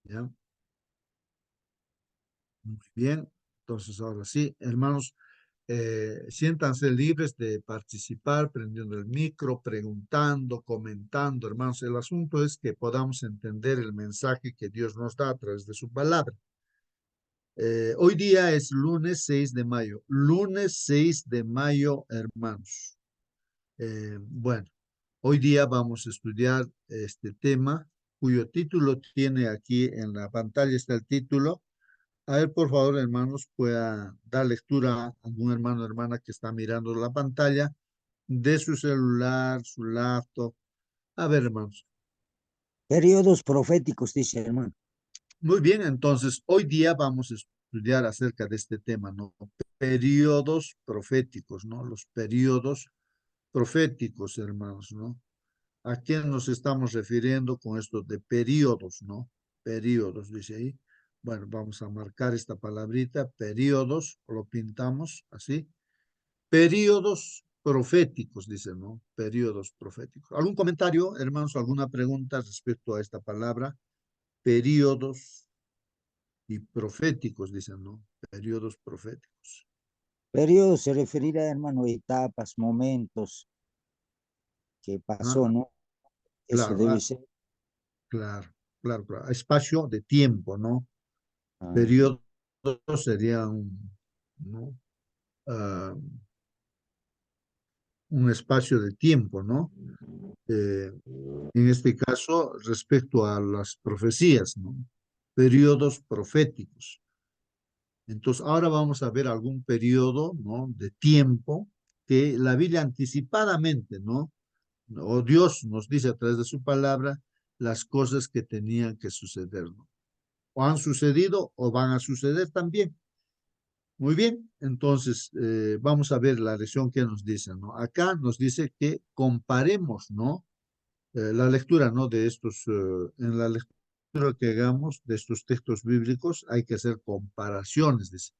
¿Ya? Muy bien. Entonces, ahora sí, hermanos, siéntanse libres de participar, prendiendo el micro, preguntando, comentando, hermanos. El asunto es que podamos entender el mensaje que Dios nos da a través de su palabra. Hoy día es lunes 6 de mayo. Lunes 6 de mayo, hermanos. Bueno, hoy día vamos a estudiar este tema cuyo título tiene aquí en la pantalla, está el título. A ver, por favor, hermanos, pueda dar lectura a algún hermano o hermana que está mirando la pantalla de su celular, su laptop. A ver, hermanos. Periodos proféticos, dice hermano. Muy bien, entonces, hoy día vamos a estudiar acerca de este tema, ¿no? Periodos proféticos, ¿no? Los periodos proféticos, hermanos, ¿no? ¿A quién nos estamos refiriendo con esto de periodos, ¿no? Periodos, dice ahí. Bueno, vamos a marcar esta palabrita, periodos, lo pintamos así. Periodos proféticos, dice, ¿no? Periodos proféticos. ¿Algún comentario, hermanos, alguna pregunta respecto a esta palabra? Periodos y proféticos, dicen, ¿no? Periodos proféticos. Periodo se referirá, hermano, a etapas, momentos que Ah, pasó, ¿no? Eso claro, debe ser. claro, claro, claro. Espacio de tiempo, ¿no? Ah, Periodos serían, ¿no? Ah, un espacio de tiempo, ¿no? Eh, en este caso, respecto a las profecías, ¿no? Periodos proféticos. Entonces, ahora vamos a ver algún periodo, ¿no? De tiempo que la Biblia anticipadamente, ¿no? O Dios nos dice a través de su palabra las cosas que tenían que suceder, ¿no? O han sucedido o van a suceder también. Muy bien, entonces vamos a ver la lección que nos dice, ¿no? Acá nos dice que comparemos, ¿no? La lectura, ¿no? De estos, en la lectura que hagamos de estos textos bíblicos hay que hacer comparaciones, dice.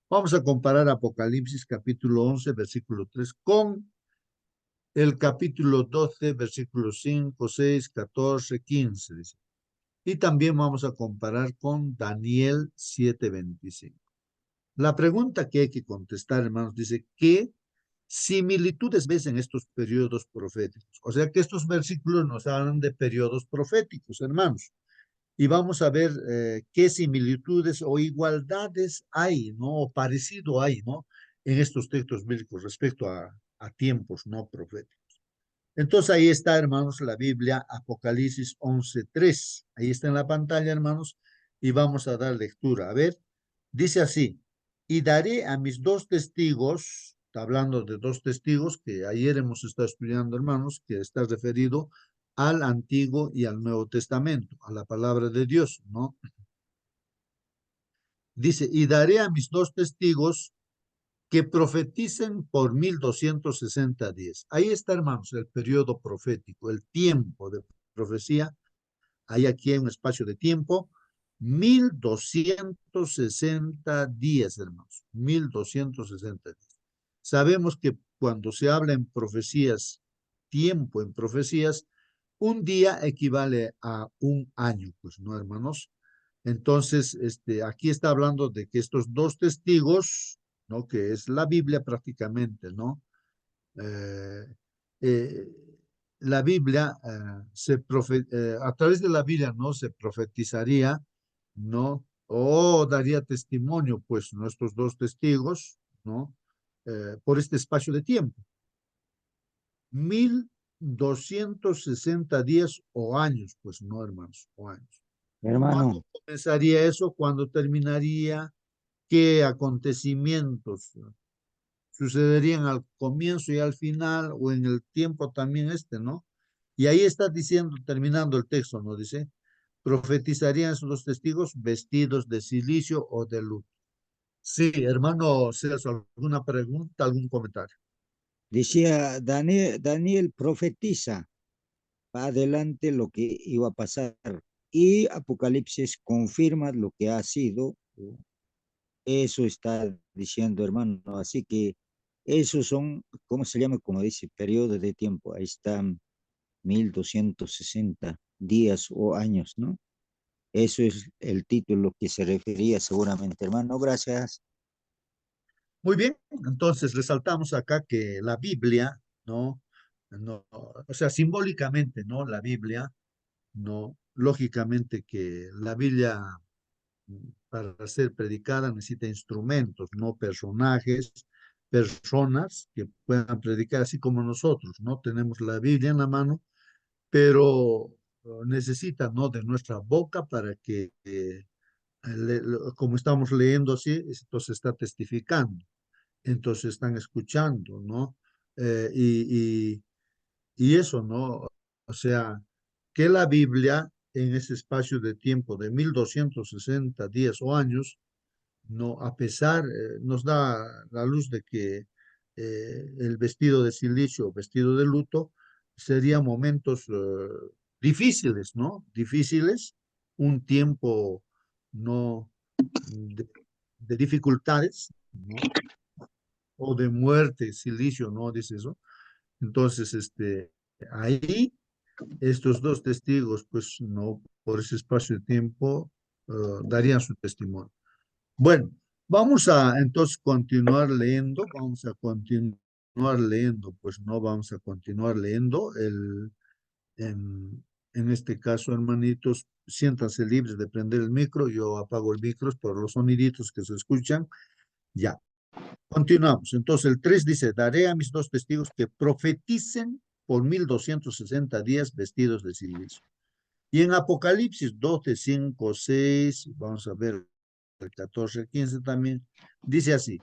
Vamos a comparar Apocalipsis capítulo 11, versículo 3 con el capítulo 12, versículos 5, 6, 14, 15, dice. Y también vamos a comparar con Daniel 7:25. La pregunta que hay que contestar, hermanos, dice, ¿qué similitudes ves en estos periodos proféticos? O sea que estos versículos nos hablan de periodos proféticos, hermanos. Y vamos a ver qué similitudes o igualdades hay, ¿no? O parecido hay, ¿no? En estos textos bíblicos respecto a tiempos no proféticos. Entonces ahí está, hermanos, la Biblia, Apocalipsis 11:3. Ahí está en la pantalla, hermanos, y vamos a dar lectura. A ver, dice así, y daré a mis dos testigos, está hablando de dos testigos que ayer hemos estado estudiando, hermanos, que está referido al Antiguo y al Nuevo Testamento, a la palabra de Dios, ¿no? Dice, y daré a mis dos testigos que profeticen por 1260 días. Ahí está, hermanos, el periodo profético, el tiempo de profecía. Hay aquí un espacio de tiempo, 1260 días, hermanos, 1260 días. Sabemos que cuando se habla en profecías, tiempo en profecías, un día equivale a un año, pues, ¿no, hermanos? Entonces, aquí está hablando de que estos dos testigos, ¿no? Que es la Biblia prácticamente, ¿no? Eh, eh, la Biblia, a través de la Biblia, ¿no? Se profetizaría, ¿no? O daría testimonio, pues, nuestros dos testigos, ¿no? Por este espacio de tiempo. 1260 días o años, pues, no, hermanos, o años. ¿Cuándo hermano, comenzaría eso? ¿Cuándo terminaría? ¿Qué acontecimientos sucederían al comienzo y al final o en el tiempo también ¿no? Y ahí está diciendo, terminando el texto, ¿no? Dice, profetizarían esos dos testigos vestidos de silicio o de luz. Sí, hermano Celso, ¿alguna pregunta, algún comentario? decía Daniel profetiza para adelante lo que iba a pasar y Apocalipsis confirma lo que ha sido. Eso está diciendo, hermano. Así que esos son, ¿cómo se llama? Como dice, periodos de tiempo. Ahí están 1260 días o años, ¿no? Eso es el título que se refería seguramente, hermano. Gracias. Muy bien, entonces resaltamos acá que la Biblia, ¿no? No, o sea, simbólicamente, ¿no? La Biblia, ¿no? Lógicamente que la Biblia para ser predicada necesita instrumentos, no personajes, personas que puedan predicar así como nosotros, ¿no? Tenemos la Biblia en la mano, pero necesita, ¿no? De nuestra boca para que, como estamos leyendo así, esto se está testificando, entonces están escuchando, ¿no? Eh, y, y, y eso, ¿no? O sea, que la Biblia en ese espacio de tiempo de 1260 días o años, no, a pesar, nos da la luz de que el vestido de silicio, vestido de luto, serían momentos difíciles, ¿no? Difíciles, un tiempo no de, de dificultades, ¿no? O de muerte, silicio, ¿no? Dice eso. Entonces, ahí estos dos testigos, pues, no, por ese espacio de tiempo, darían su testimonio. Bueno, vamos a entonces continuar leyendo, vamos a continuar leyendo, pues no vamos a continuar leyendo en este caso, hermanitos, siéntanse libres de prender el micro, yo apago el micro por los soniditos que se escuchan, ya. Continuamos. Entonces, el 3 dice, daré a mis dos testigos que profeticen por 1260 días vestidos de silicio. Y en Apocalipsis 12, 5, 6, vamos a ver el 14, 15 también, dice así,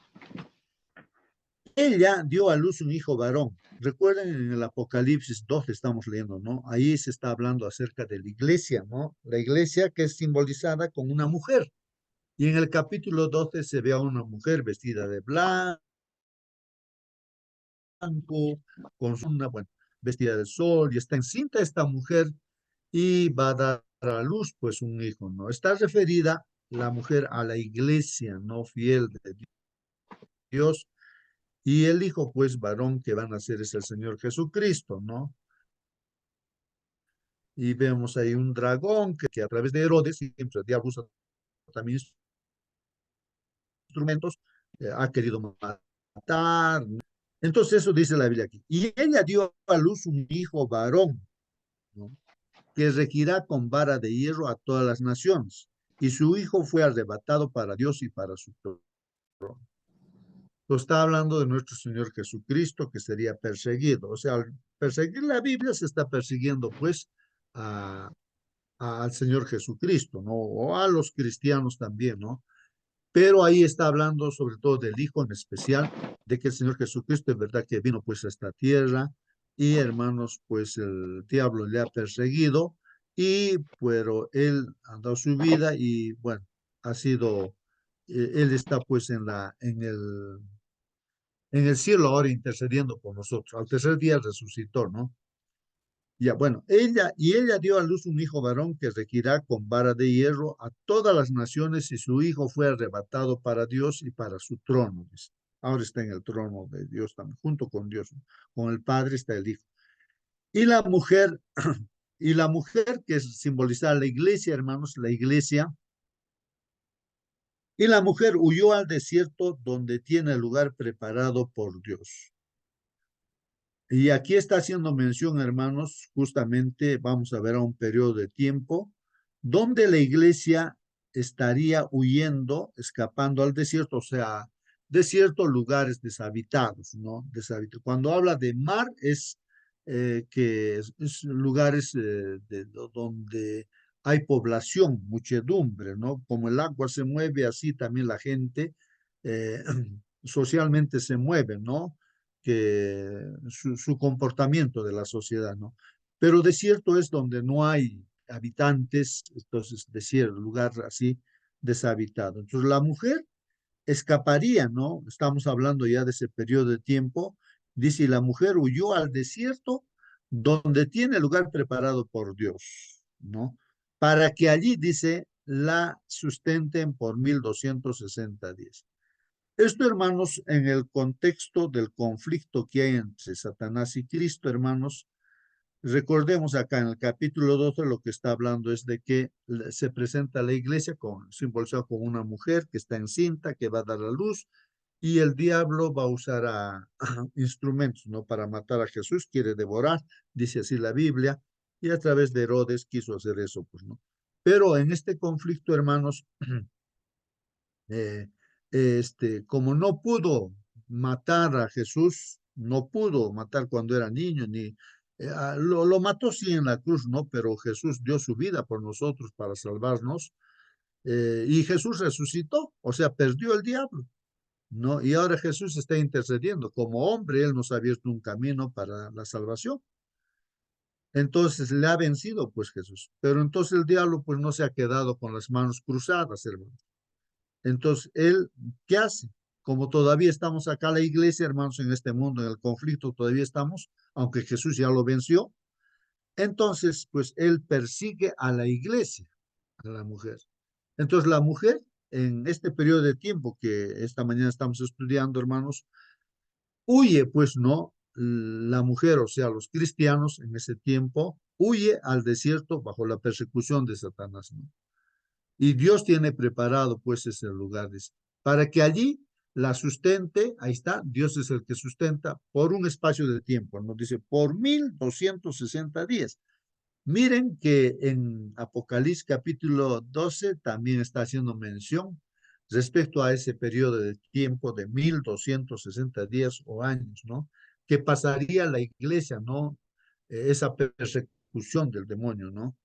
ella dio a luz un hijo varón. Recuerden en el Apocalipsis 12 estamos leyendo, ¿no? Ahí se está hablando acerca de la iglesia, ¿no? La iglesia que es simbolizada con una mujer. Y en el capítulo 12 se ve a una mujer vestida de blanco, con una, bueno, vestida de sol, y está encinta esta mujer y va a dar a luz, pues, un hijo, ¿no? Está referida la mujer a la iglesia, no fiel de Dios, y el hijo, pues, varón que van a ser es el Señor Jesucristo, ¿no? Y vemos ahí un dragón que a través de Herodes, siempre el diablo usa también instrumentos, ha querido matar, ¿no? Entonces eso dice la Biblia aquí. Y ella dio a luz un hijo varón, ¿no? Que regirá con vara de hierro a todas las naciones. Y su hijo fue arrebatado para Dios y para su trono. Lo está hablando de nuestro Señor Jesucristo, que sería perseguido. O sea, al perseguir la Biblia se está persiguiendo, pues, a, al Señor Jesucristo, ¿no? O a los cristianos también, ¿no? Pero ahí está hablando sobre todo del Hijo en especial, de que el Señor Jesucristo es verdad que vino pues a esta tierra y hermanos, pues el diablo le ha perseguido y pero él ha dado su vida y bueno, ha sido, él está pues en el cielo ahora intercediendo por nosotros. Al tercer día resucitó, ¿no? Ya, bueno, ella dio a luz un hijo varón que regirá con vara de hierro a todas las naciones y su hijo fue arrebatado para Dios y para su trono, dice. Ahora está en el trono de Dios también, junto con Dios, ¿no? Con el Padre está el Hijo. Y la mujer, y la mujer que simboliza la iglesia, hermanos, la iglesia, y la mujer huyó al desierto donde tiene el lugar preparado por Dios. Y aquí está haciendo mención, hermanos, justamente vamos a ver a un periodo de tiempo donde la iglesia estaría huyendo, escapando al desierto, o sea, desierto, lugares deshabitados, ¿no? Deshabitados. Cuando habla de mar es que es lugares donde hay población, muchedumbre, ¿no? Como el agua se mueve, así también la gente eh, socialmente se mueve, ¿no? Que su comportamiento de la sociedad, ¿no? Pero desierto es donde no hay habitantes, entonces desierto, lugar así deshabitado. Entonces la mujer escaparía, ¿no? Estamos hablando ya de ese periodo de tiempo. Dice, y la mujer huyó al desierto donde tiene lugar preparado por Dios, ¿no? Para que allí, dice, la sustenten por 1260 días. Esto, hermanos, en el contexto del conflicto que hay entre Satanás y Cristo, hermanos, Recordemos acá en el capítulo 12 lo que está hablando es de que se presenta la iglesia simbolizado con una mujer que está encinta, que va a dar a luz, y el diablo va a usar a instrumentos, ¿no? Para matar a Jesús, quiere devorar, dice así la Biblia, y a través de Herodes quiso hacer eso, pues, ¿no? Pero en este conflicto, hermanos, eh, como no pudo matar a Jesús, no pudo matar cuando era niño, ni lo mató sí en la cruz, ¿no? Pero Jesús dio su vida por nosotros para salvarnos, y Jesús resucitó, o sea, perdió el diablo, ¿no? Y ahora Jesús está intercediendo. Como hombre, Él nos ha abierto un camino para la salvación. Entonces le ha vencido, pues Jesús. Pero entonces el diablo, pues no se ha quedado con las manos cruzadas, hermano. Entonces, él, ¿qué hace? Como todavía estamos acá, la iglesia, hermanos, en este mundo, en el conflicto, todavía estamos, aunque Jesús ya lo venció. Entonces, pues él persigue a la iglesia, a la mujer. Entonces, la mujer, en este periodo de tiempo que esta mañana estamos estudiando, hermanos, huye, pues no, la mujer, o sea, los cristianos en ese tiempo, huye al desierto bajo la persecución de Satanás, ¿no? Y Dios tiene preparado pues ese lugar, dice, para que allí la sustente, ahí está, Dios es el que sustenta por un espacio de tiempo, nos dice, por 1260 días. Miren que en Apocalipsis capítulo 12 también está haciendo mención respecto a ese periodo de tiempo de 1260 días o años, ¿no? Que pasaría la iglesia, ¿no? Esa persecución del demonio, ¿no?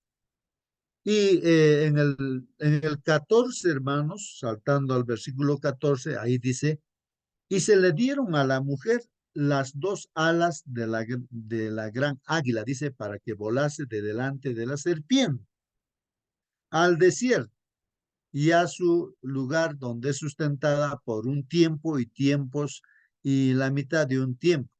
Y en el 14, hermanos, saltando al versículo 14, ahí dice, y se le dieron a la mujer las dos alas de la gran águila, dice, para que volase de delante de la serpiente al desierto y a su lugar donde es sustentada por un tiempo y tiempos y la mitad de un tiempo.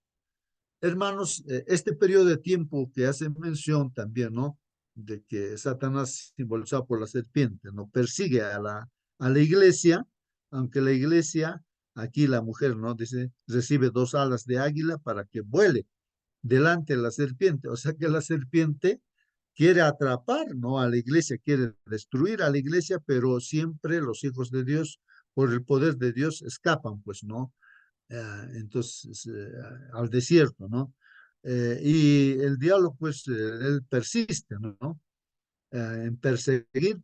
Hermanos, este periodo de tiempo que hace mención también, ¿no? De que Satanás, simbolizado por la serpiente, ¿no? Persigue a la iglesia, aunque la iglesia, aquí la mujer, ¿no? Dice, recibe dos alas de águila para que vuele delante de la serpiente. O sea que la serpiente quiere atrapar, ¿no? A la iglesia, quiere destruir a la iglesia, pero siempre los hijos de Dios, por el poder de Dios, escapan, pues, ¿no? Entonces al desierto, ¿no? Y el diablo, pues, él persiste, ¿no? En perseguir.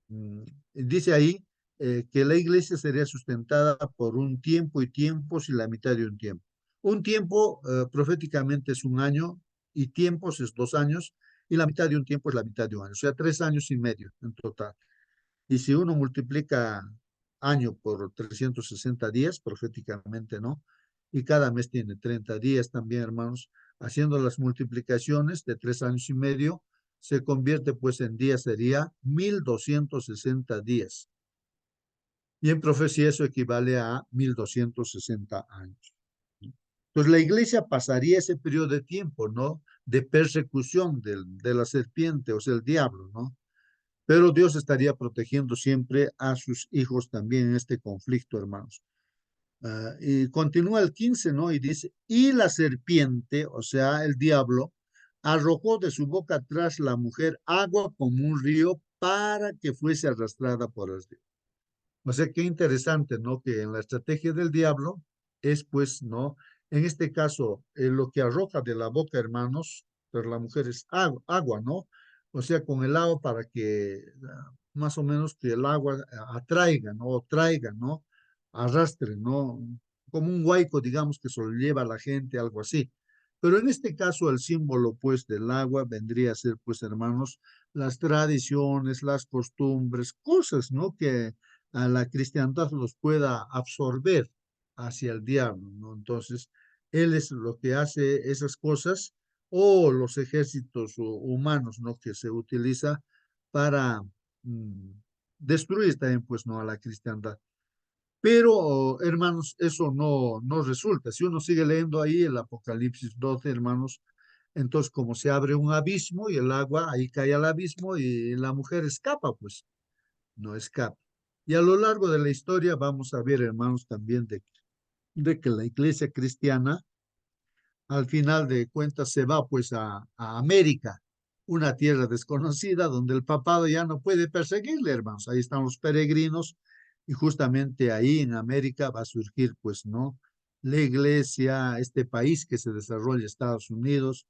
mm, Dice ahí que la iglesia sería sustentada por un tiempo y tiempos y la mitad de un tiempo. Un tiempo proféticamente es un año y tiempos es 2 años y la mitad de un tiempo es la mitad de un año, o sea, 3 años y medio en total. Y si uno multiplica año por 360 días, proféticamente, ¿no? Y cada mes tiene 30 días también, hermanos. Haciendo las multiplicaciones de 3 años y medio, se convierte pues en días, sería 1260 días. Y en profecía eso equivale a 1260 años. Entonces la iglesia pasaría ese periodo de tiempo, ¿no? De persecución de la serpiente, o sea, el diablo, ¿no? Pero Dios estaría protegiendo siempre a sus hijos también en este conflicto, hermanos. Y continúa el 15, ¿no? Y dice, y la serpiente, o sea, el diablo, arrojó de su boca tras la mujer agua como un río para que fuese arrastrada por el río. O sea, qué interesante, ¿no? Que en la estrategia del diablo es, pues, ¿no? En este caso, lo que arroja de la boca, hermanos, pero la mujer es agua, ¿no? O sea, con el agua para que más o menos que el agua atraiga, ¿no? O traiga, ¿no? Arrastre, ¿no? Como un huaico, digamos, que se lo lleva a la gente, algo así. Pero en este caso, el símbolo, pues, del agua vendría a ser, pues, hermanos, las tradiciones, las costumbres, cosas, ¿no? Que a la cristiandad los pueda absorber hacia el diablo, ¿no? Entonces, él es lo que hace esas cosas, o los ejércitos humanos, ¿no? Que se utiliza para mm, destruir también, pues, ¿no? A la cristiandad. Pero, hermanos, eso no resulta. Si uno sigue leyendo ahí el Apocalipsis 12, hermanos, entonces como se abre un abismo y el agua ahí cae al abismo y la mujer escapa, pues no escapa. Y a lo largo de la historia vamos a ver, hermanos, también de que la iglesia cristiana al final de cuentas se va pues a América, una tierra desconocida donde el papado ya no puede perseguirle, hermanos. Ahí están los peregrinos y justamente ahí en América va a surgir pues, ¿no? La iglesia, este país que se desarrolla, Estados Unidos,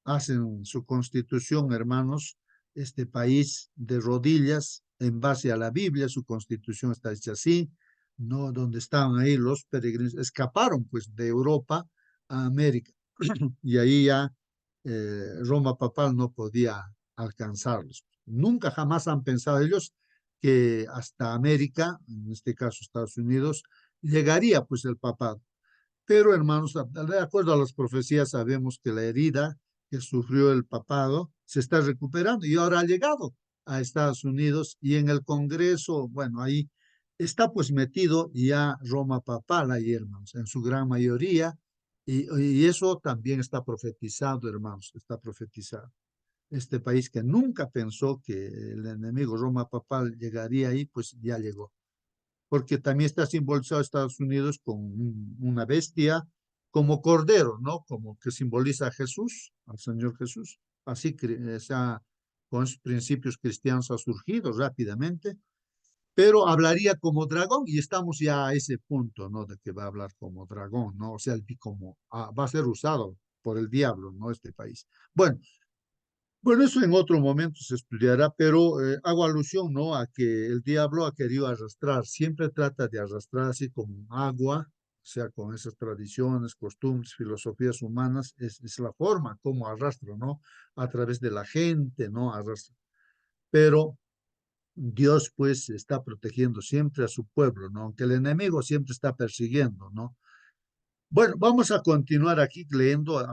hacen su constitución, hermanos, este país de rodillas en base a la Biblia, su constitución está hecha así, ¿no? Donde estaban ahí los peregrinos, escaparon pues de Europa a América y ahí ya Roma papal no podía alcanzarlos. Nunca jamás han pensado ellos que hasta América, en este caso Estados Unidos, llegaría pues el papado. Pero, hermanos, de acuerdo a las profecías, sabemos que la herida que sufrió el papado se está recuperando y ahora ha llegado a Estados Unidos y en el Congreso, bueno, ahí está pues metido ya Roma papal ahí, hermanos, en su gran mayoría, y eso también está profetizado, hermanos, está profetizado. Este país que nunca pensó que el enemigo Roma papal llegaría ahí, pues ya llegó porque también está simbolizado Estados Unidos con una bestia como cordero, ¿no? Como que simboliza a Jesús, al Señor Jesús. Así que con esos principios cristianos ha surgido rápidamente, pero hablaría como dragón y estamos ya a ese punto, ¿no? De que va a hablar como dragón, ¿no? O sea, como va a ser usado por el diablo, ¿no? Este país. Bueno, eso en otro momento se estudiará, pero hago alusión, ¿no? A que el diablo ha querido arrastrar, siempre trata de arrastrar así como agua, o sea, con esas tradiciones, costumbres, filosofías humanas, es la forma como arrastra, ¿no? A través de la gente, ¿no? Arrastra. Pero Dios, pues, está protegiendo siempre a su pueblo, ¿no? Aunque el enemigo siempre está persiguiendo, ¿no? Bueno, vamos a continuar aquí leyendo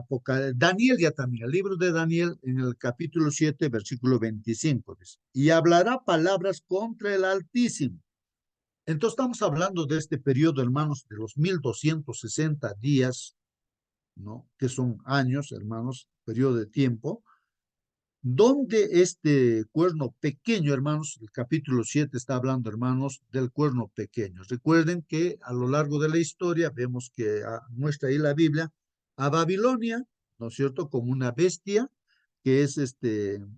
Daniel ya también, el libro de Daniel en el capítulo 7, versículo 25, dice, y hablará palabras contra el Altísimo. Entonces estamos hablando de este periodo, hermanos, de los 1260 días, ¿no? Que son años, hermanos, periodo de tiempo, donde este cuerno pequeño, hermanos, el capítulo 7 está hablando, hermanos, del cuerno pequeño. Recuerden que a lo largo de la historia vemos que muestra ahí la Biblia a Babilonia, ¿no es cierto?, como una bestia, que es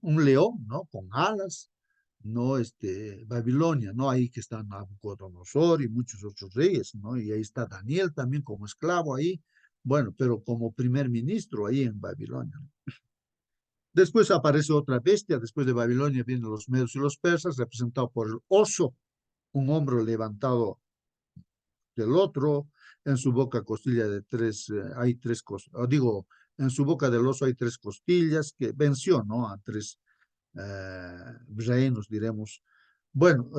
un león, ¿no?, con alas, no Babilonia, ¿no? Ahí que están Nabucodonosor y muchos otros reyes, ¿no? Y ahí está Daniel también como esclavo ahí, bueno, pero como primer ministro ahí en Babilonia. Después aparece otra bestia, después de Babilonia vienen los medos y los persas, representado por el oso, un hombro levantado del otro, en su boca costilla de tres, hay tres costillas, digo, en su boca del oso hay tres costillas, que venció, ¿no? A tres reinos, diremos. Bueno,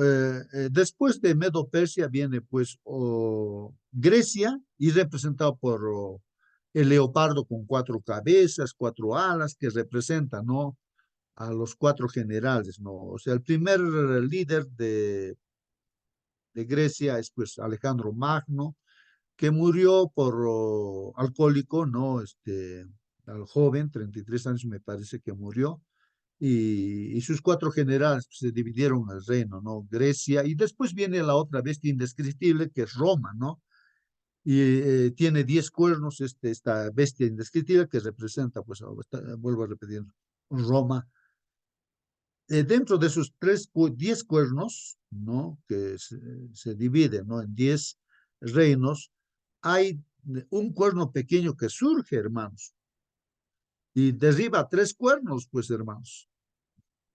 después de Medo-Persia viene pues Grecia y representado por el leopardo con cuatro cabezas, cuatro alas, que representa, ¿no? A los cuatro generales, ¿no? O sea, el primer líder de Grecia es pues Alejandro Magno, que murió por alcohólico, ¿no? Al joven, 33 años me parece que murió, y sus cuatro generales pues, se dividieron el reino, ¿no? Grecia, y después viene la otra bestia indescriptible, que es Roma, ¿no? Y tiene 10 cuernos, esta bestia indescriptible que representa, pues, vuelvo a repetir, Roma. Dentro de esos 10 cuernos, ¿no? Que se dividen, ¿no? En 10 reinos, hay un cuerno pequeño que surge, hermanos, y derriba 3 cuernos, pues, hermanos.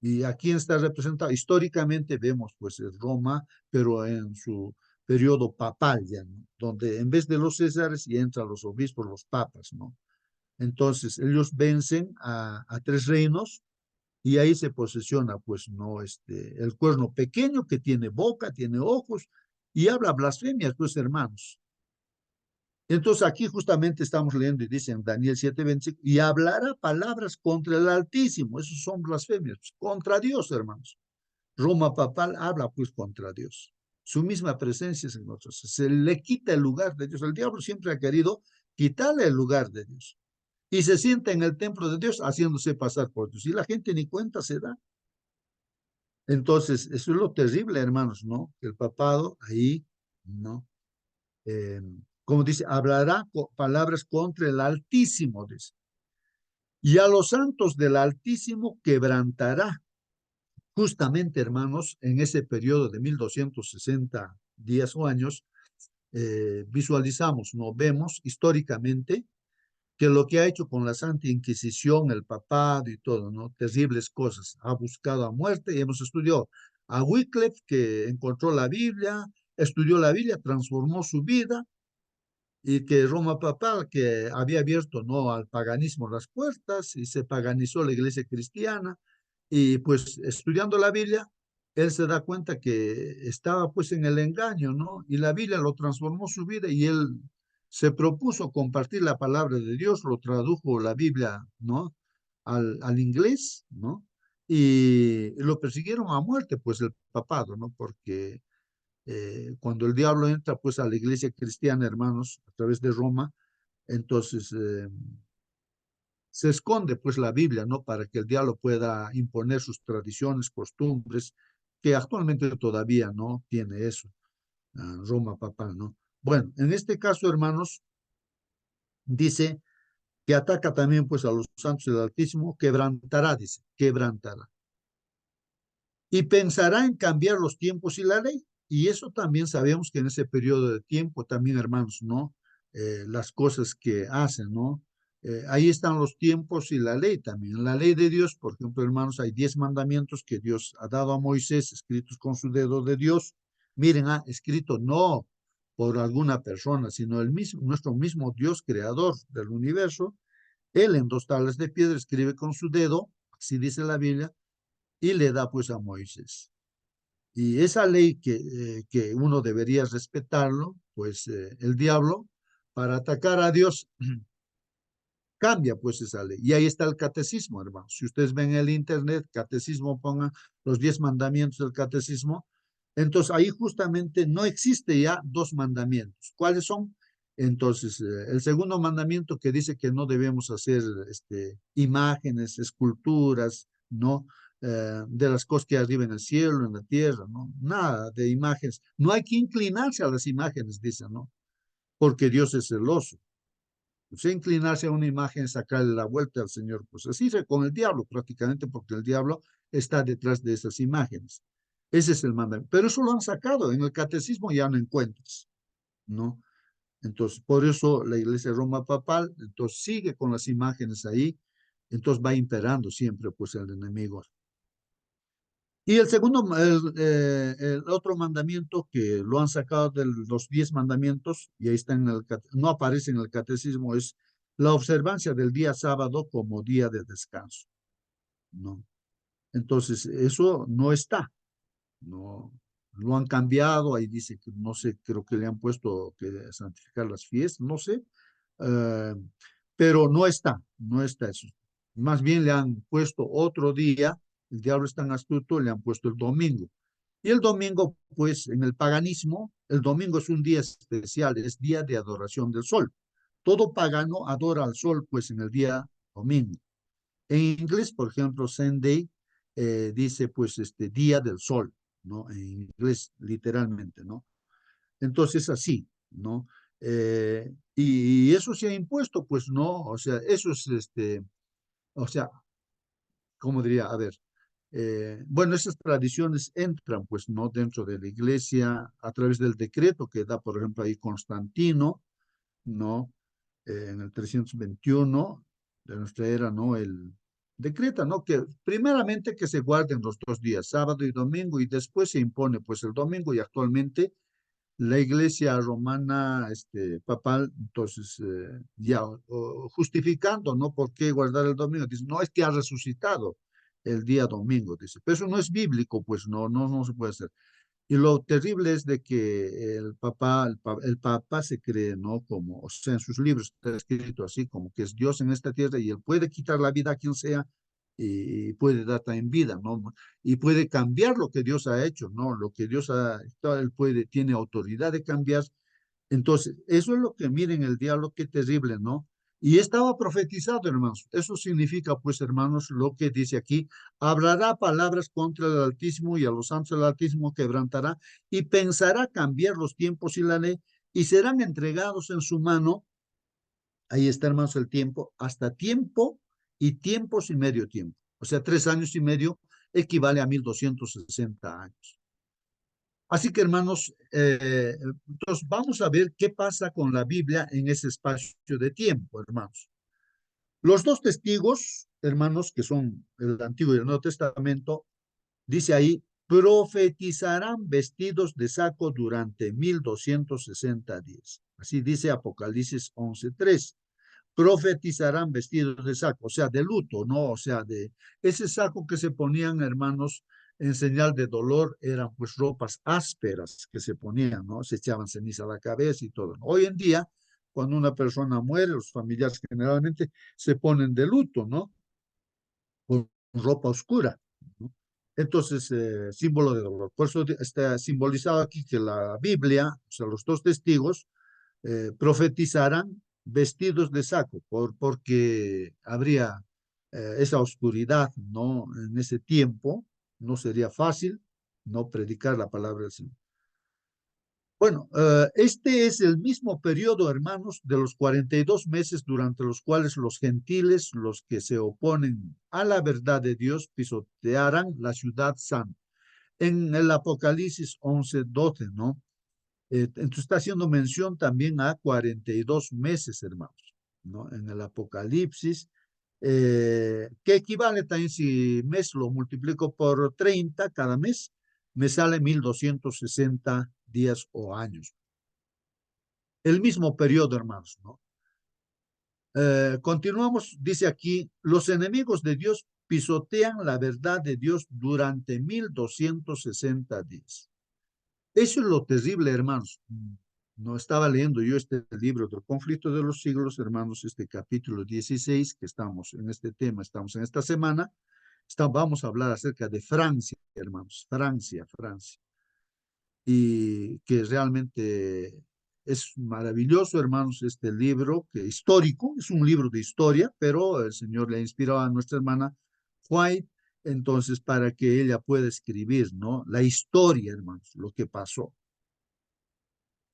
¿Y a quién está representado? Históricamente vemos, pues, Roma, pero en su periodo papal ya, ¿no? Donde en vez de los césares y entran los obispos, los papas, ¿no? Entonces, ellos vencen a 3 reinos y ahí se posesiona, pues, no, el cuerno pequeño que tiene boca, tiene ojos y habla blasfemias, pues, hermanos. Entonces, aquí justamente estamos leyendo y dice en Daniel 7:25, y hablará palabras contra el Altísimo, esos son blasfemias, pues, contra Dios, hermanos. Roma papal habla, pues, contra Dios. Su misma presencia es en nosotros. Se le quita el lugar de Dios. El diablo siempre ha querido quitarle el lugar de Dios y se sienta en el templo de Dios haciéndose pasar por Dios. Y la gente ni cuenta se da. Entonces, eso es lo terrible, hermanos, ¿no? El papado ahí, ¿no? como dice, hablará palabras contra el Altísimo, dice. Y a los santos del Altísimo quebrantará. Justamente, hermanos, en ese periodo de 1260 días o años, visualizamos, no vemos históricamente que lo que ha hecho con la Santa Inquisición, el papado y todo, ¿no? Terribles cosas. Ha buscado a muerte y hemos estudiado a Wycliffe, que encontró la Biblia, estudió la Biblia, transformó su vida, y que Roma papal, que había abierto, ¿no?, al paganismo las puertas y se paganizó la iglesia cristiana. Y pues estudiando la Biblia, él se da cuenta que estaba pues en el engaño, ¿no? Y la Biblia lo transformó su vida y él se propuso compartir la palabra de Dios, lo tradujo la Biblia, ¿no? Al inglés, ¿no? Y lo persiguieron a muerte, pues el papado, ¿no? Porque cuando el diablo entra pues a la iglesia cristiana, hermanos, a través de Roma, entonces se esconde pues la Biblia, ¿no? Para que el diablo pueda imponer sus tradiciones, costumbres, que actualmente todavía no tiene eso, Roma papal, ¿no? Bueno, en este caso, hermanos, dice que ataca también pues a los santos del Altísimo, quebrantará, dice, quebrantará. Y pensará en cambiar los tiempos y la ley. Y eso también sabemos que en ese periodo de tiempo también, hermanos, ¿no? Las cosas que hacen, ¿no? Ahí están los tiempos y la ley también. La ley de Dios, por ejemplo, hermanos, hay 10 mandamientos que Dios ha dado a Moisés, escritos con su dedo de Dios. Miren, escrito no por alguna persona, sino el mismo, nuestro mismo Dios creador del universo. Él en 2 tablas de piedra escribe con su dedo, así dice la Biblia, y le da pues a Moisés. Y esa ley que uno debería respetarlo, pues el diablo, para atacar a Dios, cambia pues esa ley. Y ahí está el catecismo, hermano. Si ustedes ven en el internet, catecismo, pongan los 10 mandamientos del catecismo. Entonces ahí justamente no existe ya 2 mandamientos. ¿Cuáles son? Entonces, el segundo mandamiento que dice que no debemos hacer imágenes, esculturas, ¿no? De las cosas que arriba en el cielo, en la tierra, ¿no? Nada de imágenes. No hay que inclinarse a las imágenes, dice, ¿no? Porque Dios es celoso. Pues inclinarse a una imagen, sacarle la vuelta al Señor, pues así es con el diablo prácticamente, porque el diablo está detrás de esas imágenes. Ese es el mandamiento. Pero eso lo han sacado, en el catecismo ya no encuentras, ¿no? Entonces, por eso la iglesia Roma papal, entonces sigue con las imágenes ahí, entonces va imperando siempre pues el enemigo. Y el segundo, el otro mandamiento que lo han sacado de los 10 mandamientos, y ahí está no aparece en el catecismo, es la observancia del día sábado como día de descanso, ¿no? Entonces, eso no está, no, lo han cambiado, ahí dice que no sé, creo que le han puesto que santificar las fiestas, no sé, eh, pero no está eso. Más bien le han puesto otro día, el diablo es tan astuto, le han puesto el domingo. Y el domingo, pues en el paganismo, el domingo es un día especial, es día de adoración del sol. Todo pagano adora al sol, pues en el día domingo. En inglés, por ejemplo, Sunday dice, pues, día del sol, ¿no? En inglés, literalmente, ¿no? Entonces, así, ¿no? Y eso se ha impuesto, pues, ¿no? O sea, eso es, o sea, ¿cómo diría? A ver, bueno, esas tradiciones entran, pues, ¿no? Dentro de la iglesia a través del decreto que da, por ejemplo, ahí Constantino, ¿no? En el 321 de nuestra era, ¿no? El decreta, ¿no? Que primeramente que se guarden los 2 días, sábado y domingo, y después se impone, pues, el domingo, y actualmente la iglesia romana, papal, entonces, ya justificando, ¿no? ¿Por qué guardar el domingo? Dice, no, es que ha resucitado el día domingo, dice, pero eso no es bíblico, pues no se puede hacer. Y lo terrible es de que el papa se cree, ¿no? Como, o sea, en sus libros está escrito así, como que es Dios en esta tierra y él puede quitar la vida a quien sea y puede dar también vida, ¿no? Y puede cambiar lo que Dios ha hecho, ¿no? Lo que Dios ha, él puede, tiene autoridad de cambiar. Entonces, eso es lo que miren el diablo, qué terrible, ¿no? Y estaba profetizado, hermanos. Eso significa, pues, hermanos, lo que dice aquí, hablará palabras contra el Altísimo y a los santos del Altísimo quebrantará y pensará cambiar los tiempos y la ley. y serán entregados en su mano. Ahí está, hermanos, el tiempo, hasta tiempo y tiempos y medio tiempo. O sea, 3 años y medio equivale a 1260 años. Así que, hermanos, entonces vamos a ver qué pasa con la Biblia en ese espacio de tiempo, hermanos. Los dos testigos, hermanos, que son el Antiguo y el Nuevo Testamento, dice ahí, profetizarán vestidos de saco durante 1260 días. Así dice Apocalipsis 11:3. Profetizarán vestidos de saco, o sea, de luto, ¿no? O sea, de ese saco que se ponían, hermanos, en señal de dolor, eran pues ropas ásperas que se ponían, ¿no? Se echaban ceniza a la cabeza y todo, ¿no? Hoy en día, cuando una persona muere, los familiares generalmente se ponen de luto, ¿no? Con ropa oscura, ¿no? Entonces, símbolo de dolor. Por eso está simbolizado aquí que la Biblia, o sea, los dos testigos, profetizarán vestidos de saco, porque habría esa oscuridad, ¿no? En ese tiempo no sería fácil no predicar la palabra del Señor. Bueno, este es el mismo periodo, hermanos, de los 42 meses durante los cuales los gentiles, los que se oponen a la verdad de Dios, pisotearán la ciudad santa. En el Apocalipsis 11:12, ¿no? Entonces está haciendo mención también a 42 meses, hermanos, ¿no? En el Apocalipsis, que equivale también, si mes lo multiplico por 30 cada mes, me sale 1260 días o años. El mismo periodo, hermanos, ¿no? Continuamos, dice aquí, los enemigos de Dios pisotean la verdad de Dios durante 1260 días. Eso es lo terrible, hermanos. No estaba leyendo yo este libro del conflicto de los siglos, hermanos, este capítulo 16, que estamos en este tema, estamos en esta semana. Vamos a hablar acerca de Francia, hermanos, Francia, Francia. Y que realmente es maravilloso, hermanos, este libro, que histórico, es un libro de historia, pero el Señor le ha inspirado a nuestra hermana White, entonces, para que ella pueda escribir, ¿no? La historia, hermanos, lo que pasó.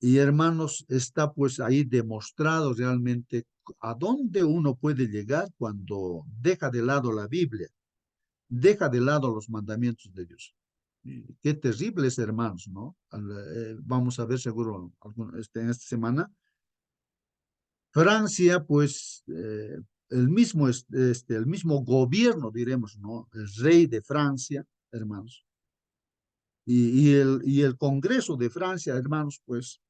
Y hermanos, está pues ahí demostrado realmente a dónde uno puede llegar cuando deja de lado la Biblia, deja de lado los mandamientos de Dios. Y qué terribles, hermanos, ¿no? Vamos a ver seguro en esta semana. Francia, pues, el mismo gobierno, diremos, ¿no? El rey de Francia, hermanos, y el Congreso de Francia, hermanos, pues,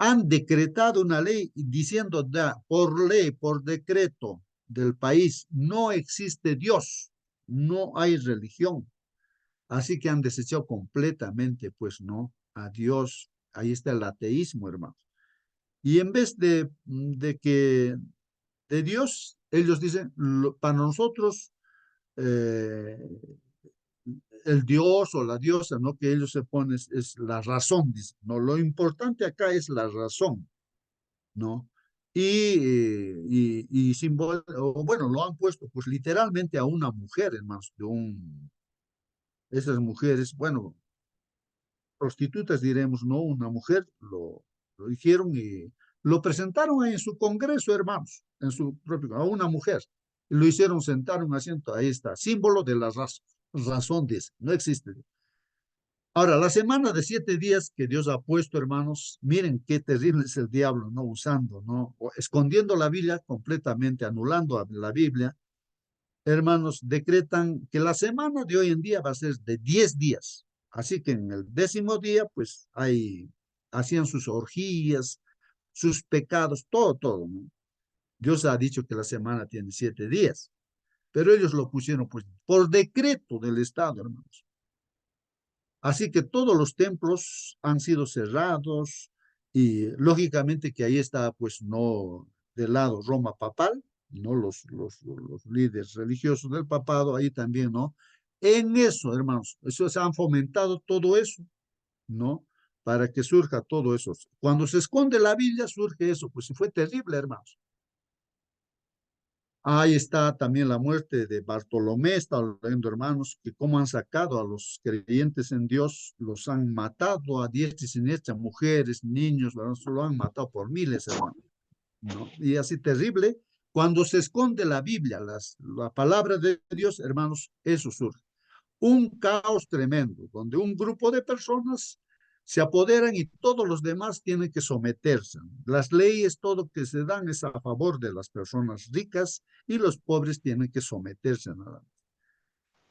han decretado una ley diciendo por ley, por decreto del país, no existe Dios, no hay religión. Así que han desechado completamente, pues no, a Dios. Ahí está el ateísmo, hermanos. Y en vez que de Dios, ellos dicen, para nosotros, eh, el Dios o la diosa, ¿no? Que ellos se ponen es la razón, dicen, ¿no? Lo importante acá es la razón, ¿no? O bueno, lo han puesto pues literalmente a una mujer, hermanos, esas mujeres, bueno, prostitutas diremos, no, una mujer, lo hicieron y lo presentaron ahí en su congreso, hermanos, en su propio, a una mujer, y lo hicieron sentar un asiento, ahí está, símbolo de la razón, dice, no existe. Ahora, la semana de 7 días que Dios ha puesto, hermanos, miren qué terrible es el diablo, ¿no? Usando, ¿no? O escondiendo la Biblia completamente, anulando la Biblia. Hermanos, decretan que la semana de hoy en día va a ser de 10 días. Así que en el 10.º día, pues, hacían sus orgías, sus pecados, todo, todo, ¿no? Dios ha dicho que la semana tiene 7 días, pero ellos lo pusieron, pues, por decreto del Estado, hermanos. Así que todos los templos han sido cerrados y lógicamente que ahí está, pues, no del lado Roma papal, no los líderes religiosos del papado, ahí también, ¿no? En eso, hermanos, eso se han fomentado todo eso, ¿no? Para que surja todo eso. Cuando se esconde la Biblia, surge eso, pues fue terrible, hermanos. Ahí está también la muerte de Bartolomé, está leyendo, hermanos, que cómo han sacado a los creyentes en Dios, los han matado a diestra y siniestra, mujeres, niños, varones, lo han matado por miles, hermanos, ¿no? Y así terrible. Cuando se esconde la Biblia, la palabra de Dios, hermanos, eso surge. Un caos tremendo, donde un grupo de personas se apoderan y todos los demás tienen que someterse. Las leyes, todo que se dan es a favor de las personas ricas y los pobres tienen que someterse nada más.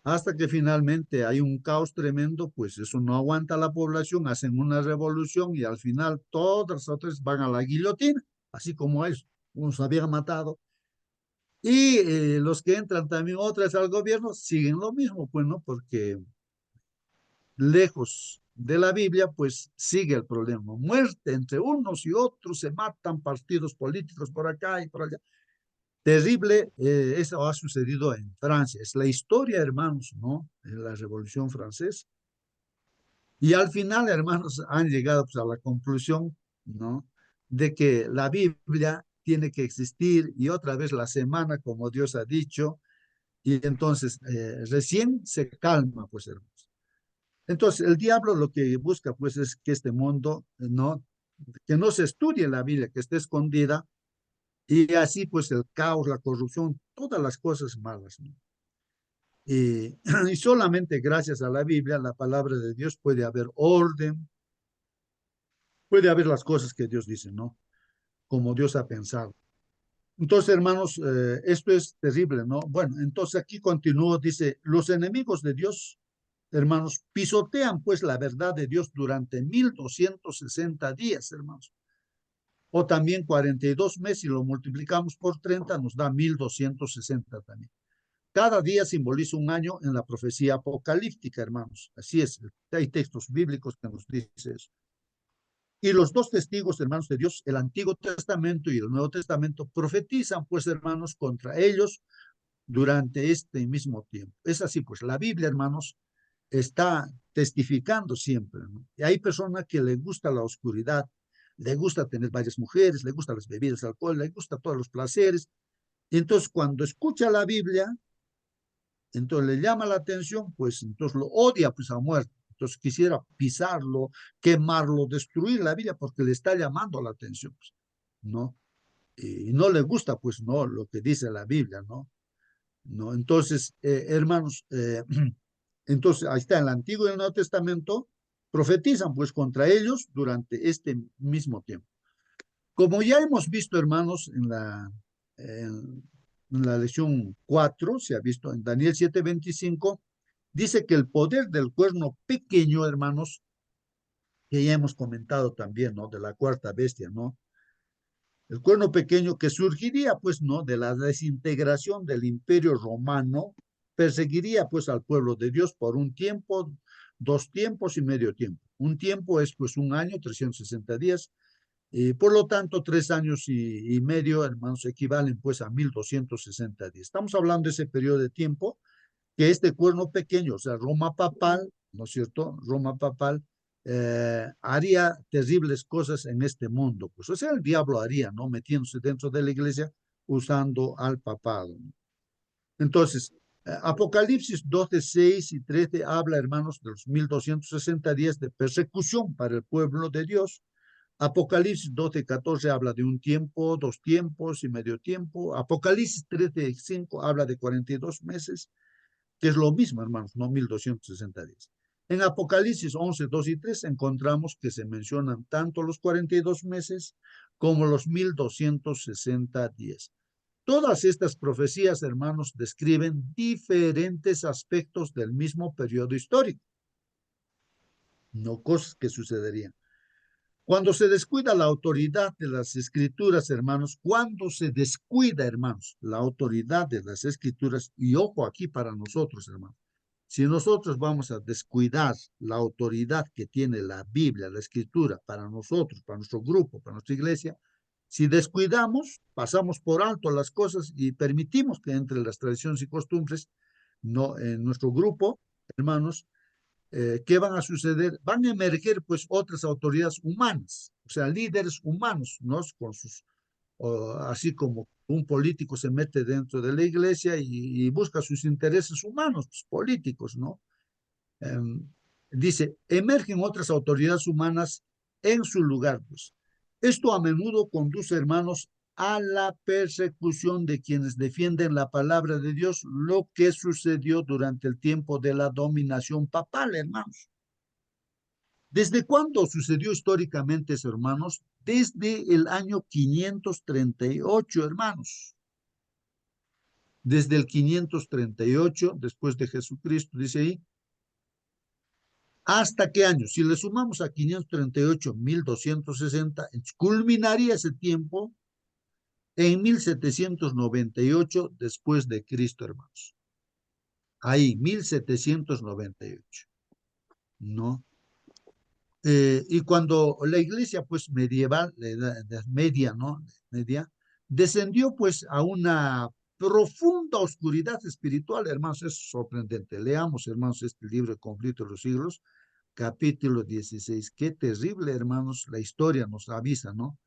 Hasta que finalmente hay un caos tremendo, pues eso no aguanta la población, hacen una revolución y al final todas las otras van a la guillotina, así como ellos, unos habían matado. Y los que entran también otras al gobierno siguen lo mismo, pues, ¿no? Porque lejos de la Biblia, pues sigue el problema. Muerte entre unos y otros, se matan partidos políticos por acá y por allá. Terrible, eso ha sucedido en Francia. Es la historia, hermanos, ¿no? En la Revolución Francesa. Y al final, hermanos, han llegado pues, a la conclusión, ¿no? De que la Biblia tiene que existir y otra vez la semana, como Dios ha dicho, y entonces recién se calma, pues, hermanos. Entonces, el diablo lo que busca, pues, es que este mundo, ¿no? Que no se estudie la Biblia, que esté escondida, y así, pues, el caos, la corrupción, todas las cosas malas, ¿no? Y solamente gracias a la Biblia, la palabra de Dios, puede haber orden, puede haber las cosas que Dios dice, ¿no? Como Dios ha pensado. Entonces, hermanos, esto es terrible, ¿no? Bueno, entonces aquí continúo, dice, los enemigos de Dios, hermanos, pisotean pues la verdad de Dios durante 1260 días, hermanos. O también 42 meses, si lo multiplicamos por 30, nos da 1260 también. Cada día simboliza un año en la profecía apocalíptica, hermanos. Así es, hay textos bíblicos que nos dicen eso. Y los dos testigos, hermanos de Dios, el Antiguo Testamento y el Nuevo Testamento, profetizan, pues, hermanos, contra ellos durante este mismo tiempo. Es así, pues, la Biblia, hermanos, está testificando siempre, ¿no? Y hay personas que le gusta la oscuridad, le gusta tener varias mujeres, le gustan las bebidas, el alcohol, le gusta todos los placeres. Y entonces, cuando escucha la Biblia, entonces le llama la atención, pues entonces lo odia pues a muerte. Entonces quisiera pisarlo, quemarlo, destruir la Biblia porque le está llamando la atención, pues, ¿no? Y no le gusta pues no lo que dice la Biblia, ¿no? ¿No? Entonces, hermanos, entonces ahí está en el Antiguo y el Nuevo Testamento, profetizan pues contra ellos durante este mismo tiempo. Como ya hemos visto, hermanos, en la lección 4, se ha visto en Daniel 7:25, dice que el poder del cuerno pequeño, hermanos, que ya hemos comentado también, ¿no? De la cuarta bestia, ¿no? El cuerno pequeño que surgiría, pues, ¿no? De la desintegración del imperio romano, perseguiría, pues, al pueblo de Dios por un tiempo, 2 tiempos y medio tiempo. Un tiempo es, pues, un año, 360 días, y por lo tanto, 3 años y medio, hermanos, equivalen pues a 1260 días. Estamos hablando de ese periodo de tiempo que este cuerno pequeño, o sea, Roma papal, ¿no es cierto? Roma papal haría terribles cosas en este mundo. Pues, o sea, el diablo haría, ¿no? Metiéndose dentro de la iglesia usando al papado, ¿no? Entonces, Apocalipsis 12, 6 y 13 habla, hermanos, de los 1260 días de persecución para el pueblo de Dios. Apocalipsis 12, 14 habla de un tiempo, 2 tiempos y medio tiempo. Apocalipsis 13, 5 habla de 42 meses, que es lo mismo, hermanos, no 1260 días. En Apocalipsis 11, 2 y 3 encontramos que se mencionan tanto los 42 meses como los 1260 días. Todas estas profecías, hermanos, describen diferentes aspectos del mismo periodo histórico, no cosas que sucederían. Cuando se descuida la autoridad de las escrituras, hermanos, cuando se descuida, hermanos, la autoridad de las escrituras, y ojo aquí para nosotros, hermanos, si nosotros vamos a descuidar la autoridad que tiene la Biblia, la escritura, para nosotros, para nuestro grupo, para nuestra iglesia, si descuidamos, pasamos por alto las cosas y permitimos que entre las tradiciones y costumbres, no, en nuestro grupo, hermanos, ¿qué van a suceder? Van a emerger pues otras autoridades humanas, o sea, líderes humanos, ¿no? Con sus o así como un político se mete dentro de la iglesia y busca sus intereses humanos, pues, políticos, ¿no? Em, Dice, emergen otras autoridades humanas en su lugar, pues. Esto a menudo conduce, hermanos, a la persecución de quienes defienden la palabra de Dios, lo que sucedió durante el tiempo de la dominación papal, hermanos. ¿Desde cuándo sucedió históricamente eso, hermanos? Desde el año 538, hermanos. Desde el 538, después de Jesucristo, dice ahí, ¿hasta qué año? Si le sumamos a 538, 1260, culminaría ese tiempo en 1798 después de Cristo, hermanos. Ahí, 1798, ¿no? Y cuando la iglesia, pues, medieval, la edad media, ¿no? Media, descendió, pues, a una profunda oscuridad espiritual, hermanos, es sorprendente. Leamos, hermanos, este libro de Conflicto de los Siglos, capítulo 16. Qué terrible, hermanos, la historia nos avisa, ¿no?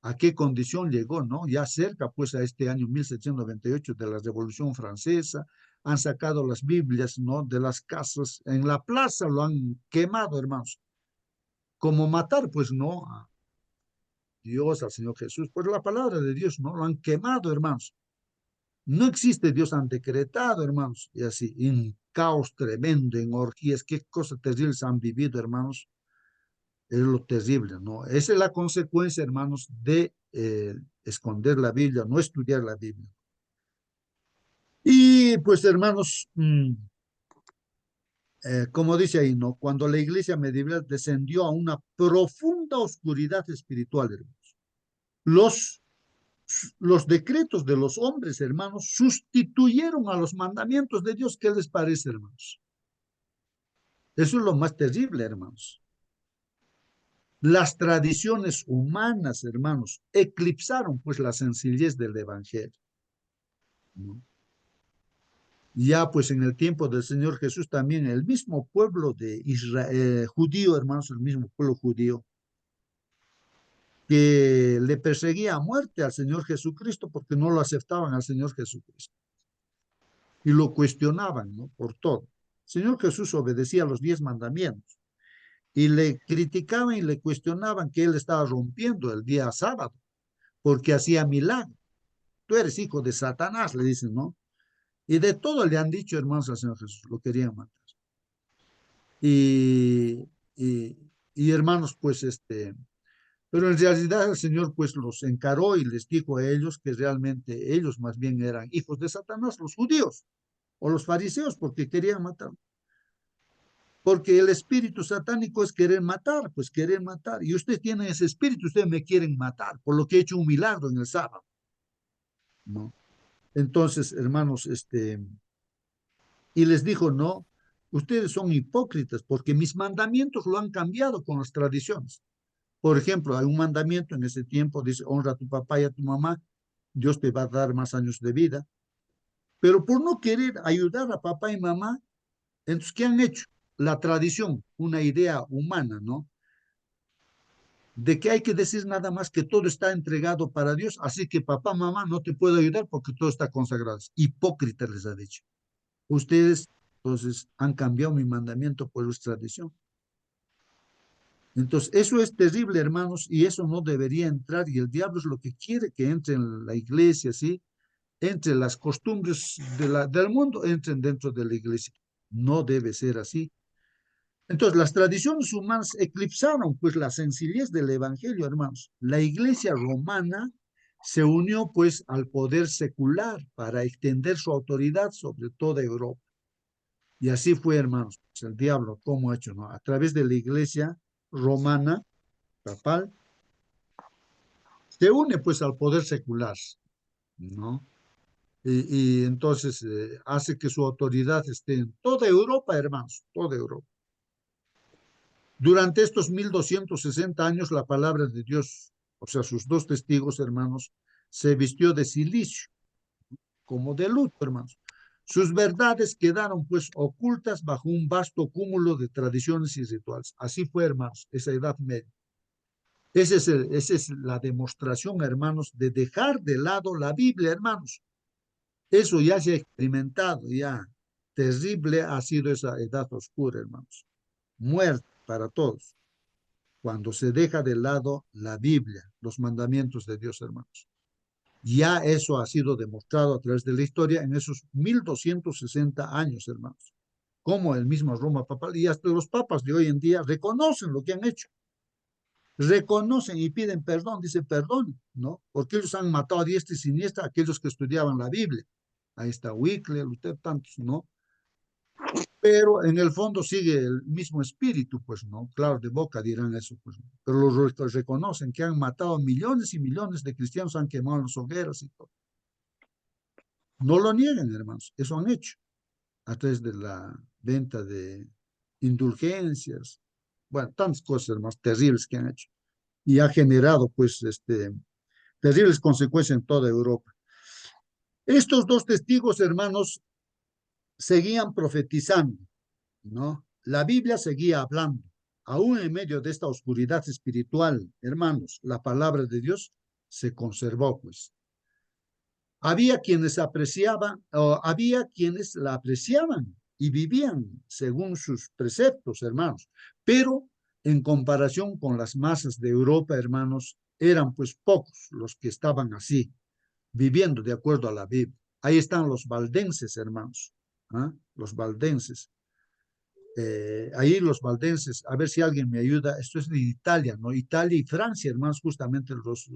A qué condición llegó, ¿no? Ya cerca, pues, a este año 1798 de la Revolución Francesa, han sacado las Biblias, ¿no? De las casas, en la plaza lo han quemado, hermanos. Como matar, pues, ¿no? A Dios, al Señor Jesús, por la palabra de Dios, ¿no? Lo han quemado, hermanos. No existe Dios, han decretado, hermanos, y así, en caos tremendo, en orgías, qué cosas terribles han vivido, hermanos. Es lo terrible, ¿no? Esa es la consecuencia, hermanos, de esconder la Biblia, no estudiar la Biblia. Y pues, hermanos, como dice ahí, ¿no? Cuando la iglesia medieval descendió a una profunda oscuridad espiritual, hermanos, los, los decretos de los hombres, hermanos, sustituyeron a los mandamientos de Dios. ¿Qué les parece, hermanos? Eso es lo más terrible, hermanos. Las tradiciones humanas, hermanos, eclipsaron pues la sencillez del evangelio, ¿no? Ya pues en el tiempo del Señor Jesús también el mismo pueblo de Israel, judío, hermanos, el mismo pueblo judío, que le perseguía a muerte al Señor Jesucristo porque no lo aceptaban al Señor Jesucristo y lo cuestionaban, ¿no? Por todo. El Señor Jesús obedecía los 10 mandamientos y le criticaban y le cuestionaban que él estaba rompiendo el día sábado porque hacía milagros. Tú eres hijo de Satanás, le dicen, ¿no? Y de todo le han dicho, hermanos, al Señor Jesús, lo querían matar. Y, y, y hermanos, pues, pero en realidad el Señor, pues, los encaró y les dijo a ellos que realmente ellos más bien eran hijos de Satanás, los judíos o los fariseos, porque querían matar. Porque el espíritu satánico es querer matar, pues querer matar. Y usted tiene ese espíritu, ustedes me quieren matar, por lo que he hecho un milagro en el sábado, ¿no? Entonces, hermanos, y les dijo, no, ustedes son hipócritas porque mis mandamientos lo han cambiado con las tradiciones. Por ejemplo, hay un mandamiento en ese tiempo, dice, honra a tu papá y a tu mamá, Dios te va a dar más años de vida. Pero por no querer ayudar a papá y mamá, entonces, ¿qué han hecho? La tradición, una idea humana, ¿no? De que hay que decir nada más que todo está entregado para Dios, así que papá, mamá no te puedo ayudar porque todo está consagrado. Hipócrita les ha dicho. Ustedes, entonces, han cambiado mi mandamiento por su tradición. Entonces, eso es terrible, hermanos, y eso no debería entrar, y el diablo es lo que quiere que entre en la iglesia, ¿sí? Entre las costumbres del mundo, entren dentro de la iglesia. No debe ser así. Entonces, las tradiciones humanas eclipsaron, pues, la sencillez del evangelio, hermanos. La iglesia romana se unió, pues, al poder secular para extender su autoridad sobre toda Europa. Y así fue, hermanos, pues el diablo, ¿cómo ha hecho? ¿No? A través de la iglesia romana, papal, se une pues al poder secular, ¿no? Y entonces hace que su autoridad esté en toda Europa, hermanos, toda Europa. Durante estos 1260 años, la palabra de Dios, o sea, sus dos testigos, hermanos, se vistió de silicio, como de luto, hermanos. Sus verdades quedaron pues ocultas bajo un vasto cúmulo de tradiciones y rituales. Así fue, hermanos, esa edad media. Esa es la demostración, hermanos, de dejar de lado la Biblia, hermanos. Eso ya se ha experimentado, ya. Terrible ha sido esa edad oscura, hermanos. Muerte para todos. Cuando se deja de lado la Biblia, los mandamientos de Dios, hermanos. Ya eso ha sido demostrado a través de la historia en esos 1260 años, hermanos. Como el mismo Roma papal y hasta los papas de hoy en día reconocen lo que han hecho. Reconocen y piden perdón, dicen perdón, ¿no? Porque ellos han matado a diestra y siniestra a aquellos que estudiaban la Biblia. Ahí está Wycliffe, usted tantos, ¿no? Pero en el fondo sigue el mismo espíritu, pues, ¿no? Claro, de boca dirán eso, pues, ¿no? Pero los reconocen que han matado millones y millones de cristianos, han quemado las hogueras y todo. No lo niegan, hermanos, eso han hecho a través de la venta de indulgencias, bueno, tantas cosas más terribles que han hecho. Y ha generado, pues, terribles consecuencias en toda Europa. Estos dos testigos, hermanos, seguían profetizando, ¿no? La Biblia seguía hablando. Aún en medio de esta oscuridad espiritual, hermanos, la palabra de Dios se conservó, pues. Había quienes apreciaban, o había quienes la apreciaban y vivían según sus preceptos, hermanos. Pero en comparación con las masas de Europa, hermanos, eran pues pocos los que estaban así, viviendo de acuerdo a la Biblia. Ahí están los valdenses, hermanos, ¿ah? Los valdenses. Ahí los valdenses, a ver si alguien me ayuda, esto es de Italia, ¿no? Italia y Francia, hermanos, justamente los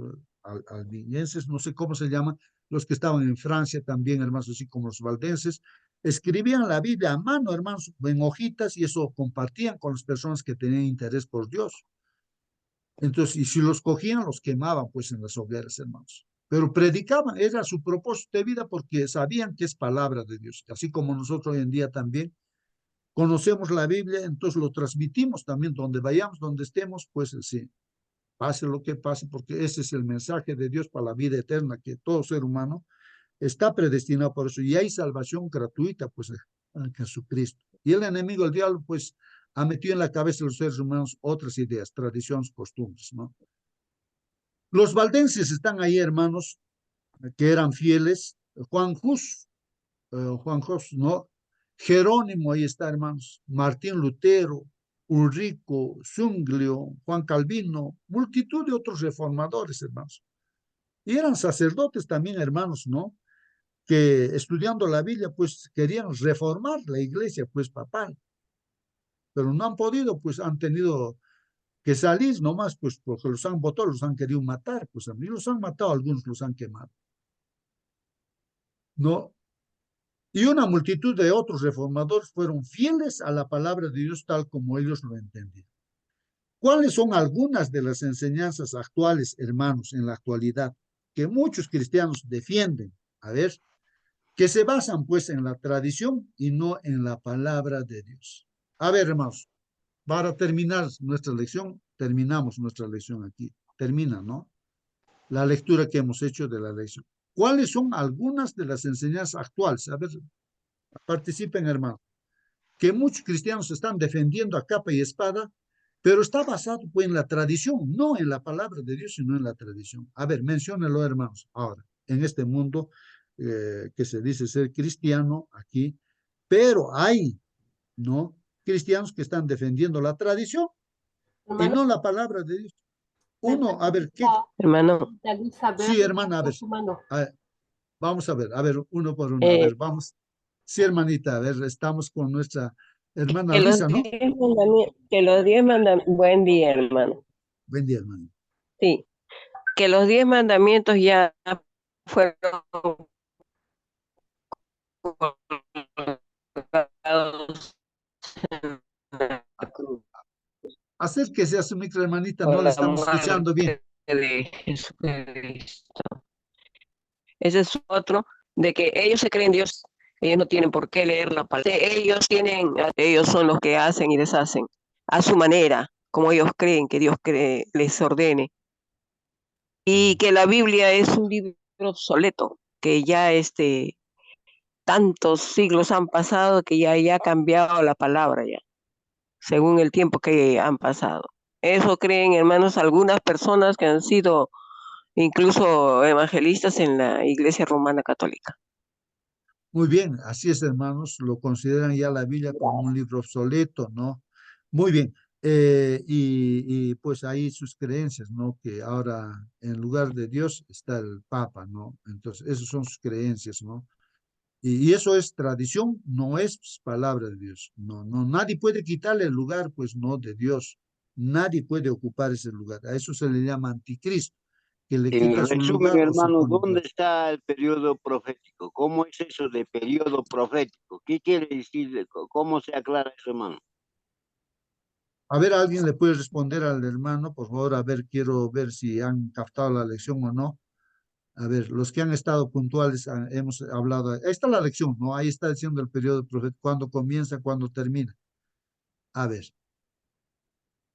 albigenses, no sé cómo se llaman, los que estaban en Francia también, hermanos, así como los valdenses, escribían la Biblia a mano, hermanos, en hojitas, y eso compartían con las personas que tenían interés por Dios. Entonces, y si los cogían, los quemaban, pues, en las hogueras, hermanos. Pero predicaban, era su propósito de vida porque sabían que es palabra de Dios, así como nosotros hoy en día también conocemos la Biblia, entonces lo transmitimos también donde vayamos, donde estemos, pues sí, pase lo que pase, porque ese es el mensaje de Dios para la vida eterna, que todo ser humano está predestinado por eso, y hay salvación gratuita, pues, en Jesucristo. Y el enemigo, el diablo, pues, ha metido en la cabeza de los seres humanos otras ideas, tradiciones, costumbres, ¿no? Los valdenses están ahí, hermanos, que eran fieles. Juan Hus, ¿no? Jerónimo, ahí está, hermanos. Martín Lutero, Ulrico, Zwinglio, Juan Calvino, multitud de otros reformadores, hermanos. Y eran sacerdotes también, hermanos, ¿no? Que estudiando la Biblia, pues querían reformar la iglesia, pues papal. Pero no han podido, pues han tenido que salir nomás, pues porque los han votado, los han querido matar, pues a mí los han matado, algunos los han quemado. No, y una multitud de otros reformadores fueron fieles a la palabra de Dios tal como ellos lo entendían. ¿Cuáles son algunas de las enseñanzas actuales, hermanos, en la actualidad, que muchos cristianos defienden? A ver, que se basan pues en la tradición y no en la palabra de Dios. A ver, hermanos, para terminar nuestra lección, terminamos nuestra lección aquí. Termina, ¿no? La lectura que hemos hecho de la lección. ¿Cuáles son algunas de las enseñanzas actuales? A ver, participen, hermanos, que muchos cristianos están defendiendo a capa y espada, pero está basado pues, en la tradición, no en la palabra de Dios, sino en la tradición. A ver, menciónenlo, hermanos, ahora, en este mundo que se dice ser cristiano aquí, pero hay, ¿no? Cristianos que están defendiendo la tradición y Hermano, no la palabra de Dios. se Uno, a ver, ¿qué? necesita, Hermano, Sí, saber hermana, levantar su mano. vamos a ver, uno por uno, a eh, ver, vamos. Sí, hermanita, a ver, estamos con nuestra hermana que los Luisa, ¿no? 10 mandamientos, buen día, hermano. Buen día, hermano. Sí, que los 10 mandamientos ya fueron colocados en la cruz Acérquese a su micro, hermanita, no por le la estamos escuchando bien. muerte de Jesucristo. Ese es otro, de que ellos se creen Dios, ellos no tienen por qué leer la palabra. Ellos son los que hacen y deshacen a su manera, como ellos creen que Dios les ordene. Y que la Biblia es un libro obsoleto, que ya tantos siglos han pasado que ya ha cambiado la palabra ya, según el tiempo que han pasado. Eso creen, hermanos, algunas personas que han sido incluso evangelistas en la Iglesia Romana Católica. Muy bien, así es, hermanos, lo consideran ya la Biblia como un libro obsoleto, ¿no? Muy bien, pues ahí sus creencias, ¿no? Que ahora en lugar de Dios está el Papa, ¿no? Entonces, esas son sus creencias, ¿no? Y eso es tradición, no es palabra de Dios. No, no, nadie puede quitarle el lugar, pues no, de Dios. Nadie puede ocupar ese lugar. A eso se le llama anticristo, que le En quita su resumen, lugar o se hermano, pone ¿dónde otro. está el periodo profético? ¿Cómo es eso de periodo profético? ¿Qué quiere decir? ¿Cómo se aclara eso, hermano? A ver, ¿alguien le puede responder al hermano? Por favor, a ver, quiero ver si han captado la lección o no. A ver, los que han estado puntuales, hemos hablado. Ahí está la lección, ¿no? Ahí está diciendo el periodo profético, cuándo comienza, cuándo termina. A ver,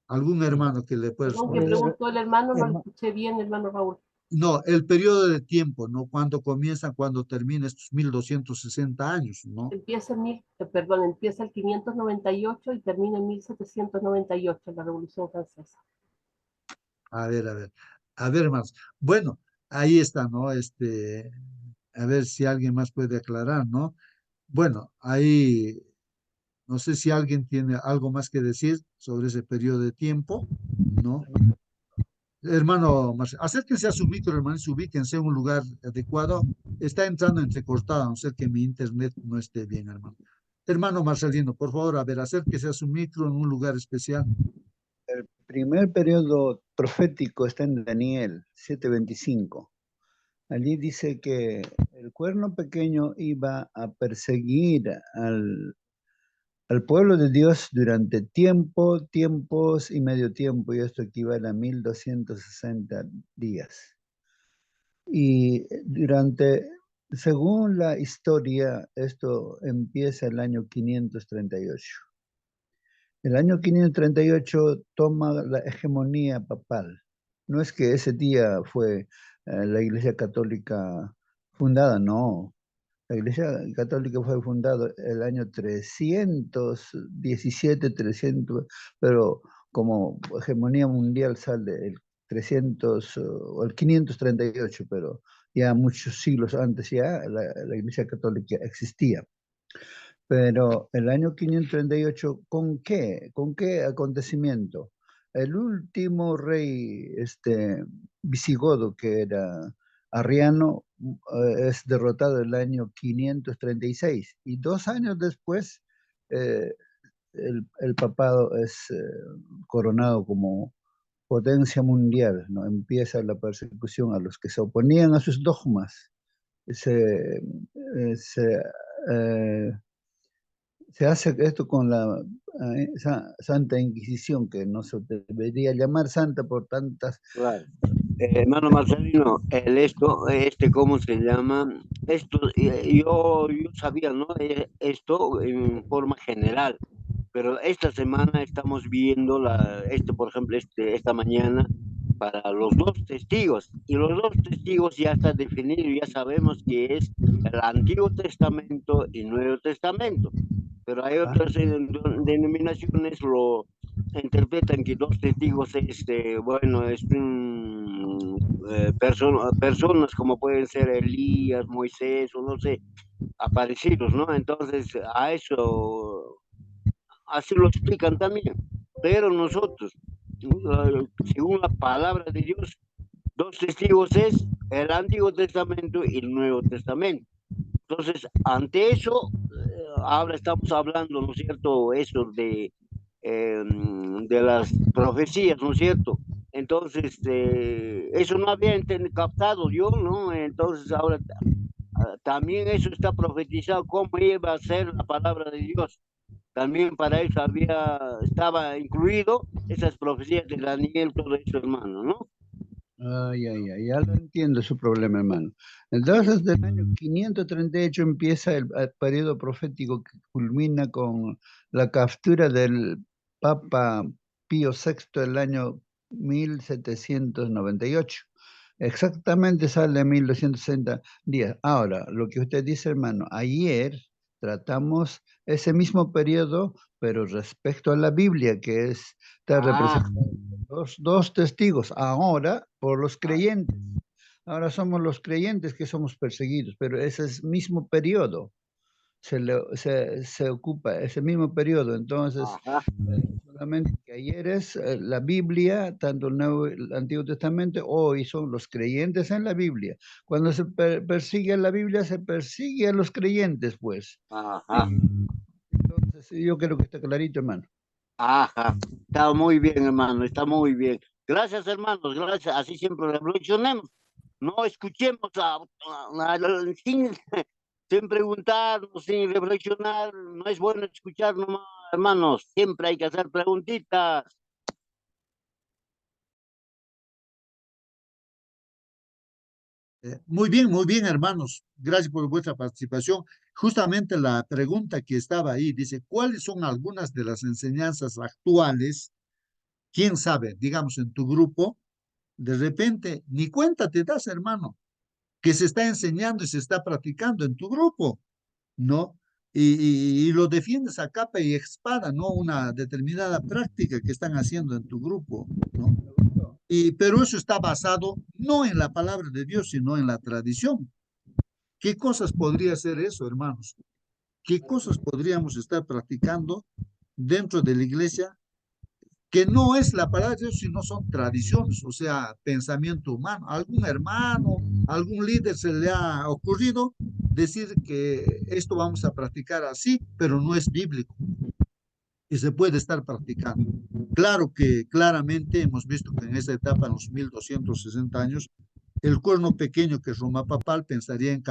algún hermano que le pueda Perdón, que responder. preguntó el hermano, no lo Herma- escuché bien, hermano Raúl. No, el periodo de tiempo, ¿no? Cuándo comienza, cuándo termina estos 1260 años, ¿no? Empieza el 598 y termina en 1798, la Revolución Francesa. A ver, a ver. A ver, más. Bueno, ahí está, ¿no? A ver si alguien más puede aclarar, ¿no? Bueno, ahí no sé si alguien tiene algo más que decir sobre ese periodo de tiempo, ¿no? Hermano Marcelo, acérquense a su micro, hermano, y ubíquense en un lugar adecuado. Está entrando entrecortada, a no ser que mi internet no esté bien, hermano. Hermano Marcelino, por favor, a ver, acérquese a su micro en un lugar especial. El primer periodo profético está en Daniel 7:25. Allí dice que el cuerno pequeño iba a perseguir al pueblo de Dios durante tiempos y medio tiempo, y esto equivale a 1260 días. Y según la historia, esto empieza el año 538. El año 538 toma la hegemonía papal. No es que ese día fue la Iglesia Católica fundada, no. La Iglesia Católica fue fundada el año 317, 300, pero como hegemonía mundial sale el 300 o el 538, pero ya muchos siglos antes ya la Iglesia Católica existía. Pero el año 538, ¿con qué? ¿Con qué acontecimiento? El último rey visigodo, que era Arriano, es derrotado el año 536 y 2 años después el papado es coronado como potencia mundial, ¿no? Empieza la persecución a los que se oponían a sus dogmas. Se, se eh, se hace esto con la Santa Inquisición, que no se debería llamar santa por tantas... Claro. Hermano Marcelino, ¿cómo se llama? Esto, yo sabía, ¿no? Esto en forma general, pero esta semana estamos viendo por ejemplo, esta mañana para los dos testigos, y los dos testigos ya está definido, ya sabemos que es el Antiguo Testamento y Nuevo Testamento, pero hay otras denominaciones lo interpretan que dos testigos bueno, personas como pueden ser Elías, Moisés o no sé, aparecidos, ¿no? Entonces, a eso, así lo explican también. Pero nosotros, según la palabra de Dios, dos testigos es el Antiguo Testamento y el Nuevo Testamento. Entonces, ante eso, ahora estamos hablando, ¿no es cierto?, eso de las profecías, ¿no es cierto? Entonces, eso no había captado yo, ¿no? Entonces, ahora también eso está profetizado, cómo iba a ser la palabra de Dios. También para eso estaba incluido esas profecías de Daniel, todo eso, hermano, ¿no? Ya lo entiendo su problema, hermano. Entonces, del año 538 empieza el periodo profético que culmina con la captura del Papa Pío VI el año 1798. Exactamente sale 1260 días. Ahora, lo que usted dice, hermano, ayer tratamos ese mismo periodo, pero respecto a la Biblia, que está Ah, representada Dos testigos, ahora por los creyentes. Ahora somos los creyentes que somos perseguidos, pero ese es mismo periodo. Se ocupa ese mismo periodo. Entonces, Ajá. solamente que ayer es la Biblia, tanto el Antiguo Testamento, hoy son los creyentes en la Biblia. Cuando se persigue la Biblia, se persigue a los creyentes, pues. Ajá. Entonces, yo creo que está clarito, hermano. Ajá. Está muy bien, hermano, está muy bien. Gracias, hermanos, gracias. Así siempre reflexionemos. No escuchemos sin, sin preguntarnos, sin reflexionar. No es bueno escuchar nomás, hermanos. Siempre hay que hacer preguntitas. Muy bien, hermanos. Gracias por vuestra participación. Justamente la pregunta que estaba ahí dice, ¿cuáles son algunas de las enseñanzas actuales? ¿Quién sabe? Digamos, en tu grupo, de repente, ni cuenta te das, hermano, que se está enseñando y se está practicando en tu grupo, ¿no? Y lo defiendes a capa y espada, ¿no? Una determinada práctica que están haciendo en tu grupo, ¿no? Pero eso está basado no en la palabra de Dios, sino en la tradición. ¿Qué cosas podría ser eso, hermanos? ¿Qué cosas podríamos estar practicando dentro de la iglesia que no es la palabra de Dios, sino son tradiciones, o sea, pensamiento humano? Algún hermano, algún líder se le ha ocurrido decir que esto vamos a practicar así, pero no es bíblico y se puede estar practicando. Claro que claramente hemos visto que en esa etapa, en los 1260 años, el cuerno pequeño que es Roma papal pensaría en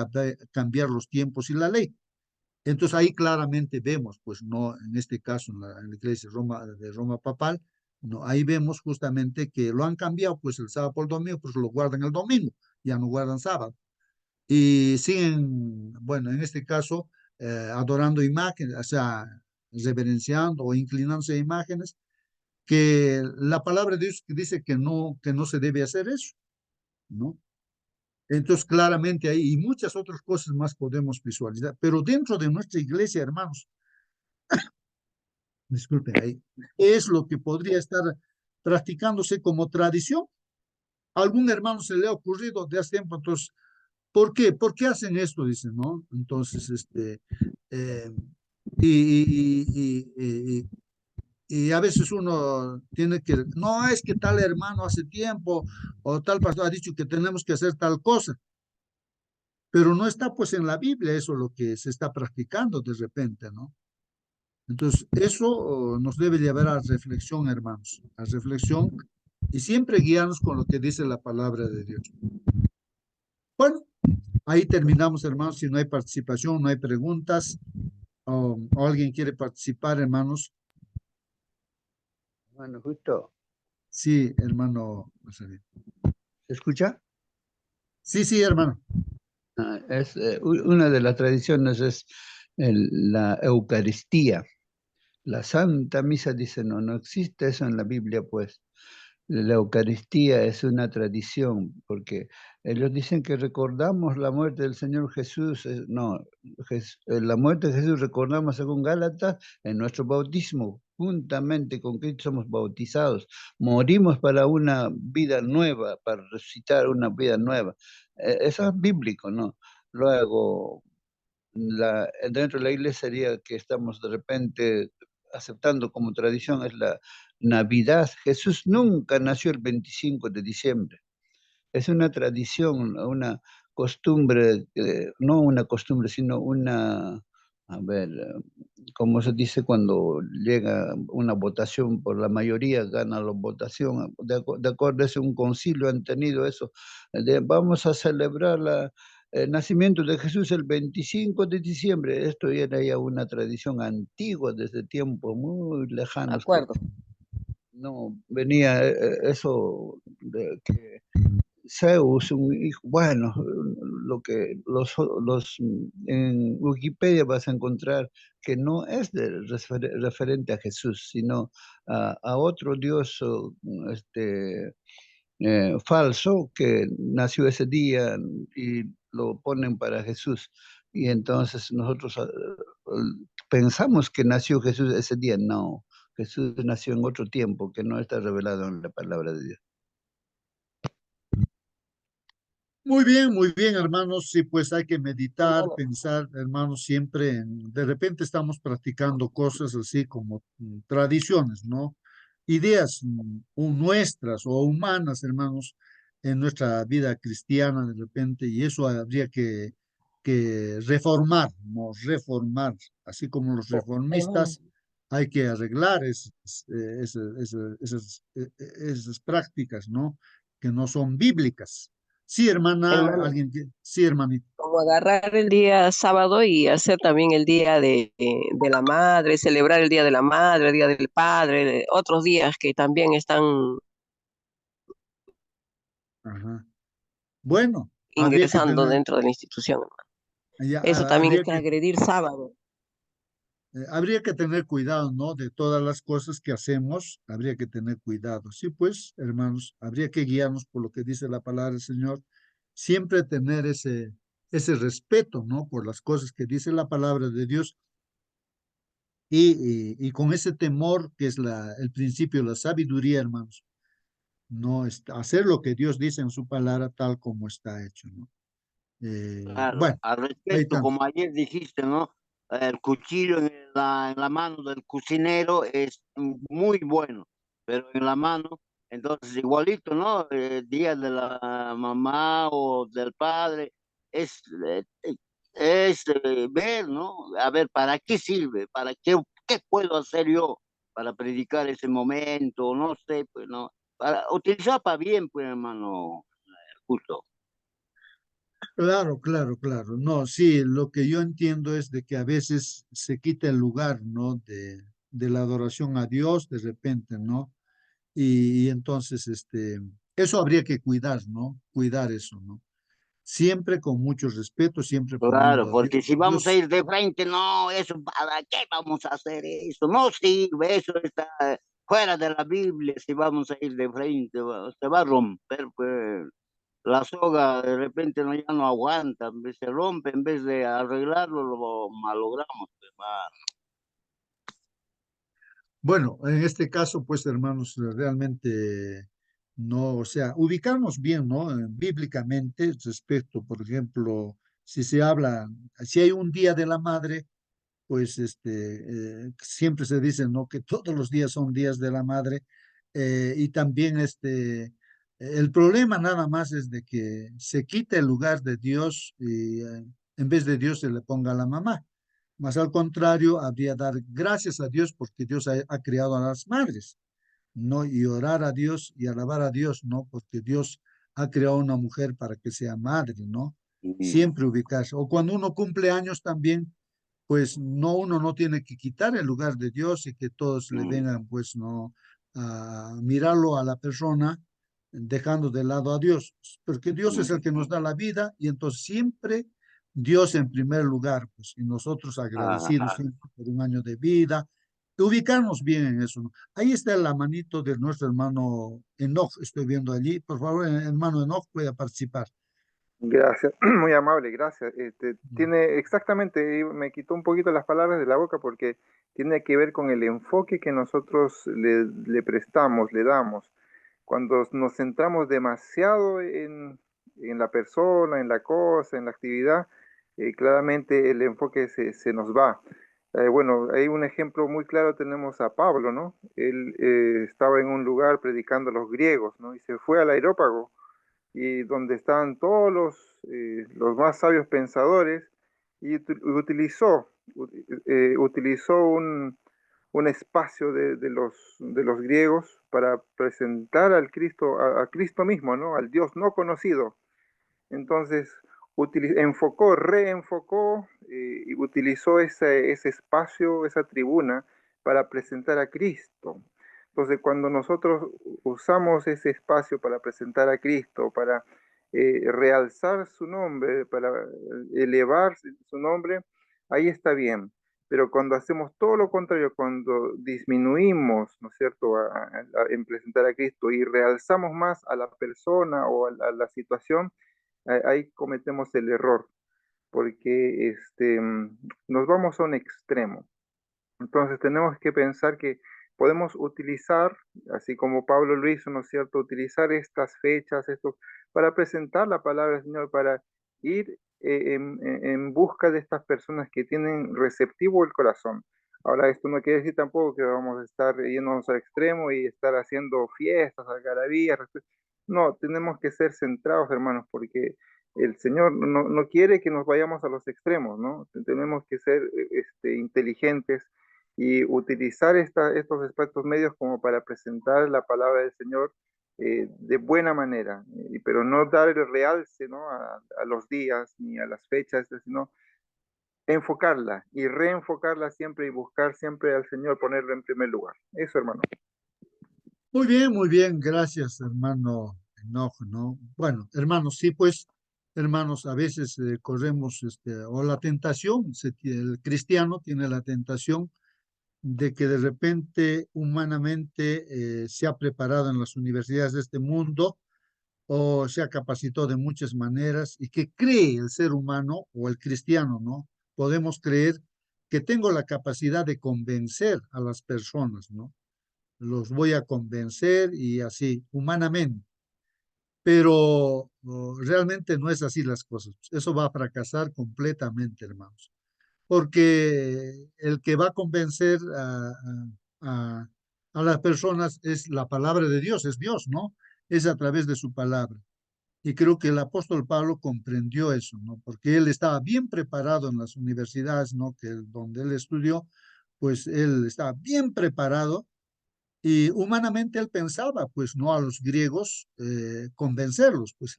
cambiar los tiempos y la ley. Entonces ahí claramente vemos, pues no, en este caso en la iglesia de Roma papal, no, ahí vemos justamente que lo han cambiado, pues el sábado por el domingo, pues lo guardan el domingo, ya no guardan sábado. Y siguen, bueno, en este caso, adorando imágenes, o sea, reverenciando o inclinándose a imágenes, que la palabra de Dios dice que no se debe hacer eso, ¿no? Entonces, claramente ahí, y muchas otras cosas más podemos visualizar, pero dentro de nuestra iglesia, hermanos, disculpen ahí, es lo que podría estar practicándose como tradición. A algún hermano se le ha ocurrido de hace tiempo, entonces, ¿por qué? ¿Por qué hacen esto? Dicen, ¿no? Entonces, eh, y a veces uno tiene que, no es que tal hermano hace tiempo o tal pastor ha dicho que tenemos que hacer tal cosa, pero no está pues en la Biblia eso lo que se está practicando de repente, ¿no? Entonces, eso nos debe llevar a reflexión, hermanos, a reflexión y siempre guiarnos con lo que dice la palabra de Dios. Bueno, ahí terminamos, hermanos. Si no hay participación, no hay preguntas, o alguien quiere participar, hermanos. Bueno, justo. Sí, hermano. ¿Se escucha? Sí, sí, hermano. Es, una de las tradiciones es la Eucaristía. La Santa Misa dice, no, no existe eso en la Biblia, pues. La Eucaristía es una tradición, porque ellos dicen que recordamos la muerte del Señor Jesús. No, la muerte de Jesús recordamos según Gálatas en nuestro bautismo, juntamente con Cristo somos bautizados. Morimos para una vida nueva, para resucitar una vida nueva. Eso es bíblico, ¿no? Luego, dentro de la iglesia sería que estamos de repente aceptando como tradición es la Navidad. Jesús nunca nació el 25 de diciembre. Es una tradición, una costumbre, no una costumbre, sino una, a ver, como se dice cuando llega una votación por la mayoría, gana la votación, de acuerdo, es un concilio, han tenido eso, vamos a celebrar el nacimiento de Jesús el 25 de diciembre. Esto era ya una tradición antigua, desde tiempos muy De lejanos. acuerdo. No, venía eso de que Zeus, un hijo, bueno, lo que en Wikipedia vas a encontrar que no es referente a Jesús, sino a otro dios falso que nació ese día y lo ponen para Jesús. Y entonces nosotros pensamos que nació Jesús ese día. No, Jesús nació en otro tiempo que no está revelado en la palabra de Dios. Muy bien, hermanos. Sí, pues hay que meditar, Hermano, pensar, hermanos, siempre de repente estamos practicando cosas así como tradiciones, ¿no? Ideas nuestras o humanas, hermanos, en nuestra vida cristiana de repente, y eso habría que reformar, ¿no? Reformar, así como los hermano, reformistas, hay que arreglar esas prácticas, ¿no? Que no son bíblicas. Sí, hermana, hermano, alguien que, sí, hermanito. como agarrar el día sábado y hacer también el día de la madre, celebrar el día de la madre, el día del padre, otros días que también están Ajá. Bueno, habría que ingresando tener, dentro de la institución, hermano. ya, Eso también es habría que, transgredir sábado. habría que tener cuidado, ¿no? De todas las cosas que hacemos, habría que tener cuidado. Sí, pues, hermanos, habría que guiarnos por lo que dice la palabra del Señor, siempre tener ese respeto, ¿no? Por las cosas que dice la palabra de Dios y con ese temor que es el principio de la sabiduría, hermanos, no hacer lo que Dios dice en su palabra tal como está hecho, ¿no? Claro, Bueno, al ahí respecto, estamos. como ayer dijiste, ¿no? El cuchillo en la mano del cocinero es muy bueno, pero en la mano, entonces igualito, ¿no? El día de la mamá o del padre es, ver, ¿no? A ver, ¿para qué sirve? ¿Qué puedo hacer yo para predicar ese momento? No sé, pues, ¿no? Para utilizar para bien, pues, hermano, justo. Claro, claro, claro. No, sí, lo que yo entiendo es de que a veces se quita el lugar, ¿no? De la adoración a Dios de repente, ¿no? Y entonces, eso habría que cuidar, ¿no? Cuidar eso, ¿no? Siempre con mucho respeto, siempre poniendo Claro, a porque si vamos a Dios. ir de frente, no, eso, ¿para qué vamos a hacer eso? No sirve, eso está fuera de la Biblia, si vamos a ir de frente, se va a romper, pues, la soga de repente no, ya no aguanta, se rompe, en vez de arreglarlo, lo malogramos, pues, Bueno, en este caso, pues, hermanos, realmente no, o sea, ubicarnos bien, ¿no? Bíblicamente respecto, por ejemplo, si se habla, si hay un día de la madre, pues siempre se dice, ¿no? Que todos los días son días de la madre. Y también el problema nada más es de que se quita el lugar de Dios y en vez de Dios se le ponga a la mamá. Más al contrario, habría dar gracias a Dios porque Dios ha creado a las madres, ¿no? Y orar a Dios y alabar a Dios, ¿no? Porque Dios ha creado una mujer para que sea madre, ¿no? mm, Siempre ubicarse. O cuando uno cumple años también, pues no, uno no tiene que quitar el lugar de Dios y que todos le mm, vengan, pues no, a mirarlo a la persona, dejando de lado a Dios, porque Dios es el que nos mm. da la vida y entonces siempre Dios en primer lugar, pues, y nosotros agradecidos Ajá. siempre por un año de vida, ubicarnos bien en eso, ¿no? Ahí está la manito de nuestro hermano Enoch, estoy viendo allí, por favor, hermano Enoch, puede participar. Gracias, muy amable, gracias. Tiene exactamente, me quitó un poquito las palabras de la boca porque tiene que ver con el enfoque que nosotros le prestamos, le damos. Cuando nos centramos demasiado en la persona, en la cosa, en la actividad, claramente el enfoque se nos va. Bueno, hay un ejemplo muy claro, tenemos a Pablo, ¿no? Él estaba en un lugar predicando a los griegos, ¿no? Y se fue al Areópago y donde estaban todos los más sabios pensadores, y utilizó un espacio de los griegos para presentar al Cristo, a Cristo mismo, ¿no? Al Dios no conocido. Entonces, reenfocó y utilizó ese espacio, esa tribuna, para presentar a Cristo. Entonces, cuando nosotros usamos ese espacio para presentar a Cristo, para realzar su nombre, para elevar su nombre, ahí está bien. Pero cuando hacemos todo lo contrario, cuando disminuimos, ¿no es cierto?, en presentar a Cristo y realzamos más a la persona o a la situación, ahí cometemos el error, porque nos vamos a un extremo. Entonces tenemos que pensar que podemos utilizar, así como Pablo lo hizo, ¿no es cierto?, utilizar estas fechas, para presentar la palabra del Señor, para ir en busca de estas personas que tienen receptivo el corazón. Ahora, esto no quiere decir tampoco que vamos a estar yéndonos al extremo y estar haciendo fiestas, algarabías. No, tenemos que ser centrados, hermanos, porque el Señor no quiere que nos vayamos a los extremos, ¿no? Tenemos que ser inteligentes y utilizar estos aspectos medios como para presentar la palabra del Señor de buena manera, pero no dar el realce, ¿no?, a los días ni a las fechas, sino enfocarla y reenfocarla siempre y buscar siempre al Señor, ponerlo en primer lugar. Eso, hermano. Muy bien, gracias, hermano Enojo, ¿no? Bueno, hermanos, sí, pues, hermanos, a veces corremos, o la tentación, el cristiano tiene la tentación de que de repente humanamente se ha preparado en las universidades de este mundo o se ha capacitado de muchas maneras y que cree el ser humano o el cristiano, ¿no? Podemos creer que tengo la capacidad de convencer a las personas, ¿no? Los voy a convencer y así, humanamente. Pero realmente no es así las cosas. Eso va a fracasar completamente, hermanos. Porque el que va a convencer a, a las personas es la palabra de Dios, es Dios, ¿no? Es a través de su palabra. Y creo que el apóstol Pablo comprendió eso, ¿no? Porque él estaba bien preparado en las universidades, ¿no? Donde él estudió, pues él estaba bien preparado y humanamente él pensaba, pues, no a los griegos convencerlos, pues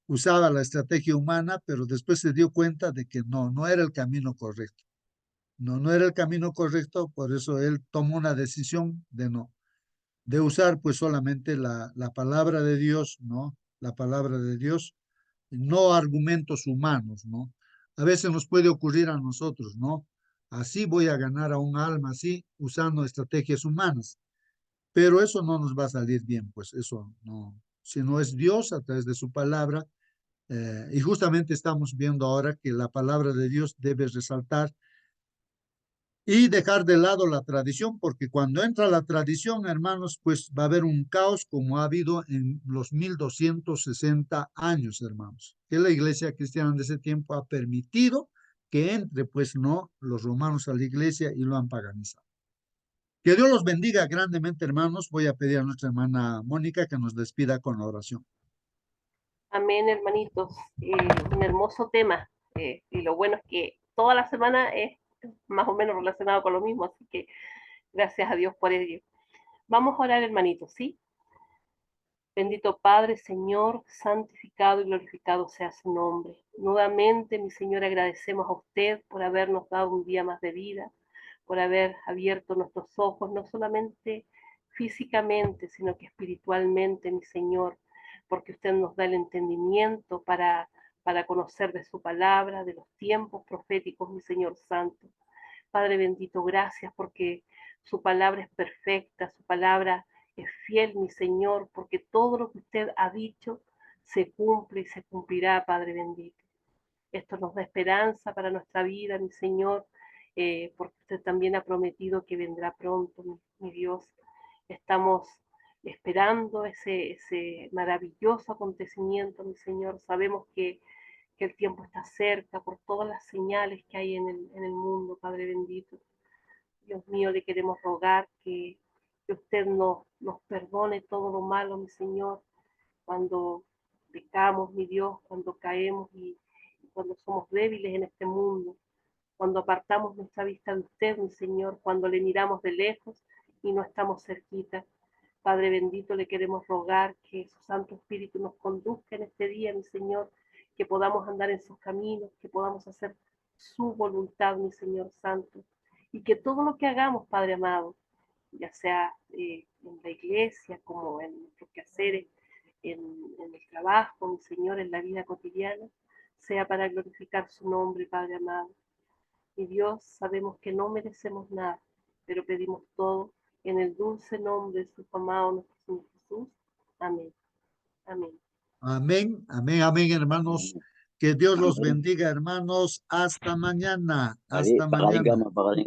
usaba la estrategia humana, pero después se dio cuenta de que no era el camino correcto. No era el camino correcto, por eso él tomó una decisión de usar pues solamente la palabra de Dios, ¿no? La palabra de Dios, no argumentos humanos, ¿no? A veces nos puede ocurrir a nosotros, ¿no? Así voy a ganar a un alma, así, usando estrategias humanas. Pero eso no nos va a salir bien, pues eso no. Si no es Dios a través de su palabra, y justamente estamos viendo ahora que la palabra de Dios debe resaltar y dejar de lado la tradición, porque cuando entra la tradición, hermanos, pues va a haber un caos como ha habido en los 1260 años, hermanos, que la iglesia cristiana de ese tiempo ha permitido que entre, pues no, los romanos a la iglesia y lo han paganizado. Que Dios los bendiga grandemente, hermanos. Voy a pedir a nuestra hermana Mónica que nos despida con la oración. Amén, hermanitos. Un hermoso tema. Y lo bueno es que toda la semana es más o menos relacionado con lo mismo, así que gracias a Dios por ello. Vamos a orar, hermanitos, ¿sí? Bendito Padre, Señor, santificado y glorificado sea su nombre. Nuevamente, mi Señor, agradecemos a usted por habernos dado un día más de vida, por haber abierto nuestros ojos, no solamente físicamente, sino que espiritualmente, mi Señor, porque usted nos da el entendimiento para conocer de su palabra, de los tiempos proféticos, mi Señor Santo. Padre bendito, gracias porque su palabra es perfecta, su palabra es fiel, mi Señor, porque todo lo que usted ha dicho se cumple y se cumplirá, Padre bendito. Esto nos da esperanza para nuestra vida, mi Señor, porque usted también ha prometido que vendrá pronto, mi Dios. Estamos esperando ese maravilloso acontecimiento, mi Señor. Sabemos que el tiempo está cerca por todas las señales que hay en el mundo, Padre bendito. Dios mío, le queremos rogar que usted nos perdone todo lo malo, mi Señor, cuando pecamos, mi Dios, cuando caemos y cuando somos débiles en este mundo, cuando apartamos nuestra vista de usted, mi Señor, cuando le miramos de lejos y no estamos cerquita. Padre bendito, le queremos rogar que su Santo Espíritu nos conduzca en este día, mi Señor, que podamos andar en sus caminos, que podamos hacer su voluntad, mi Señor Santo, y que todo lo que hagamos, Padre amado, ya sea en la iglesia, como en nuestros quehaceres, en el trabajo, mi Señor, en la vida cotidiana, sea para glorificar su nombre, Padre amado. Y Dios, sabemos que no merecemos nada, pero pedimos todo en el dulce nombre de su amado nuestro Señor Jesús. Amén. Amén. Amén, amén, amén, hermanos. Que Dios los Amén. bendiga, hermanos. Hasta mañana. Hasta Pagaling ka, mañana. mapagaling.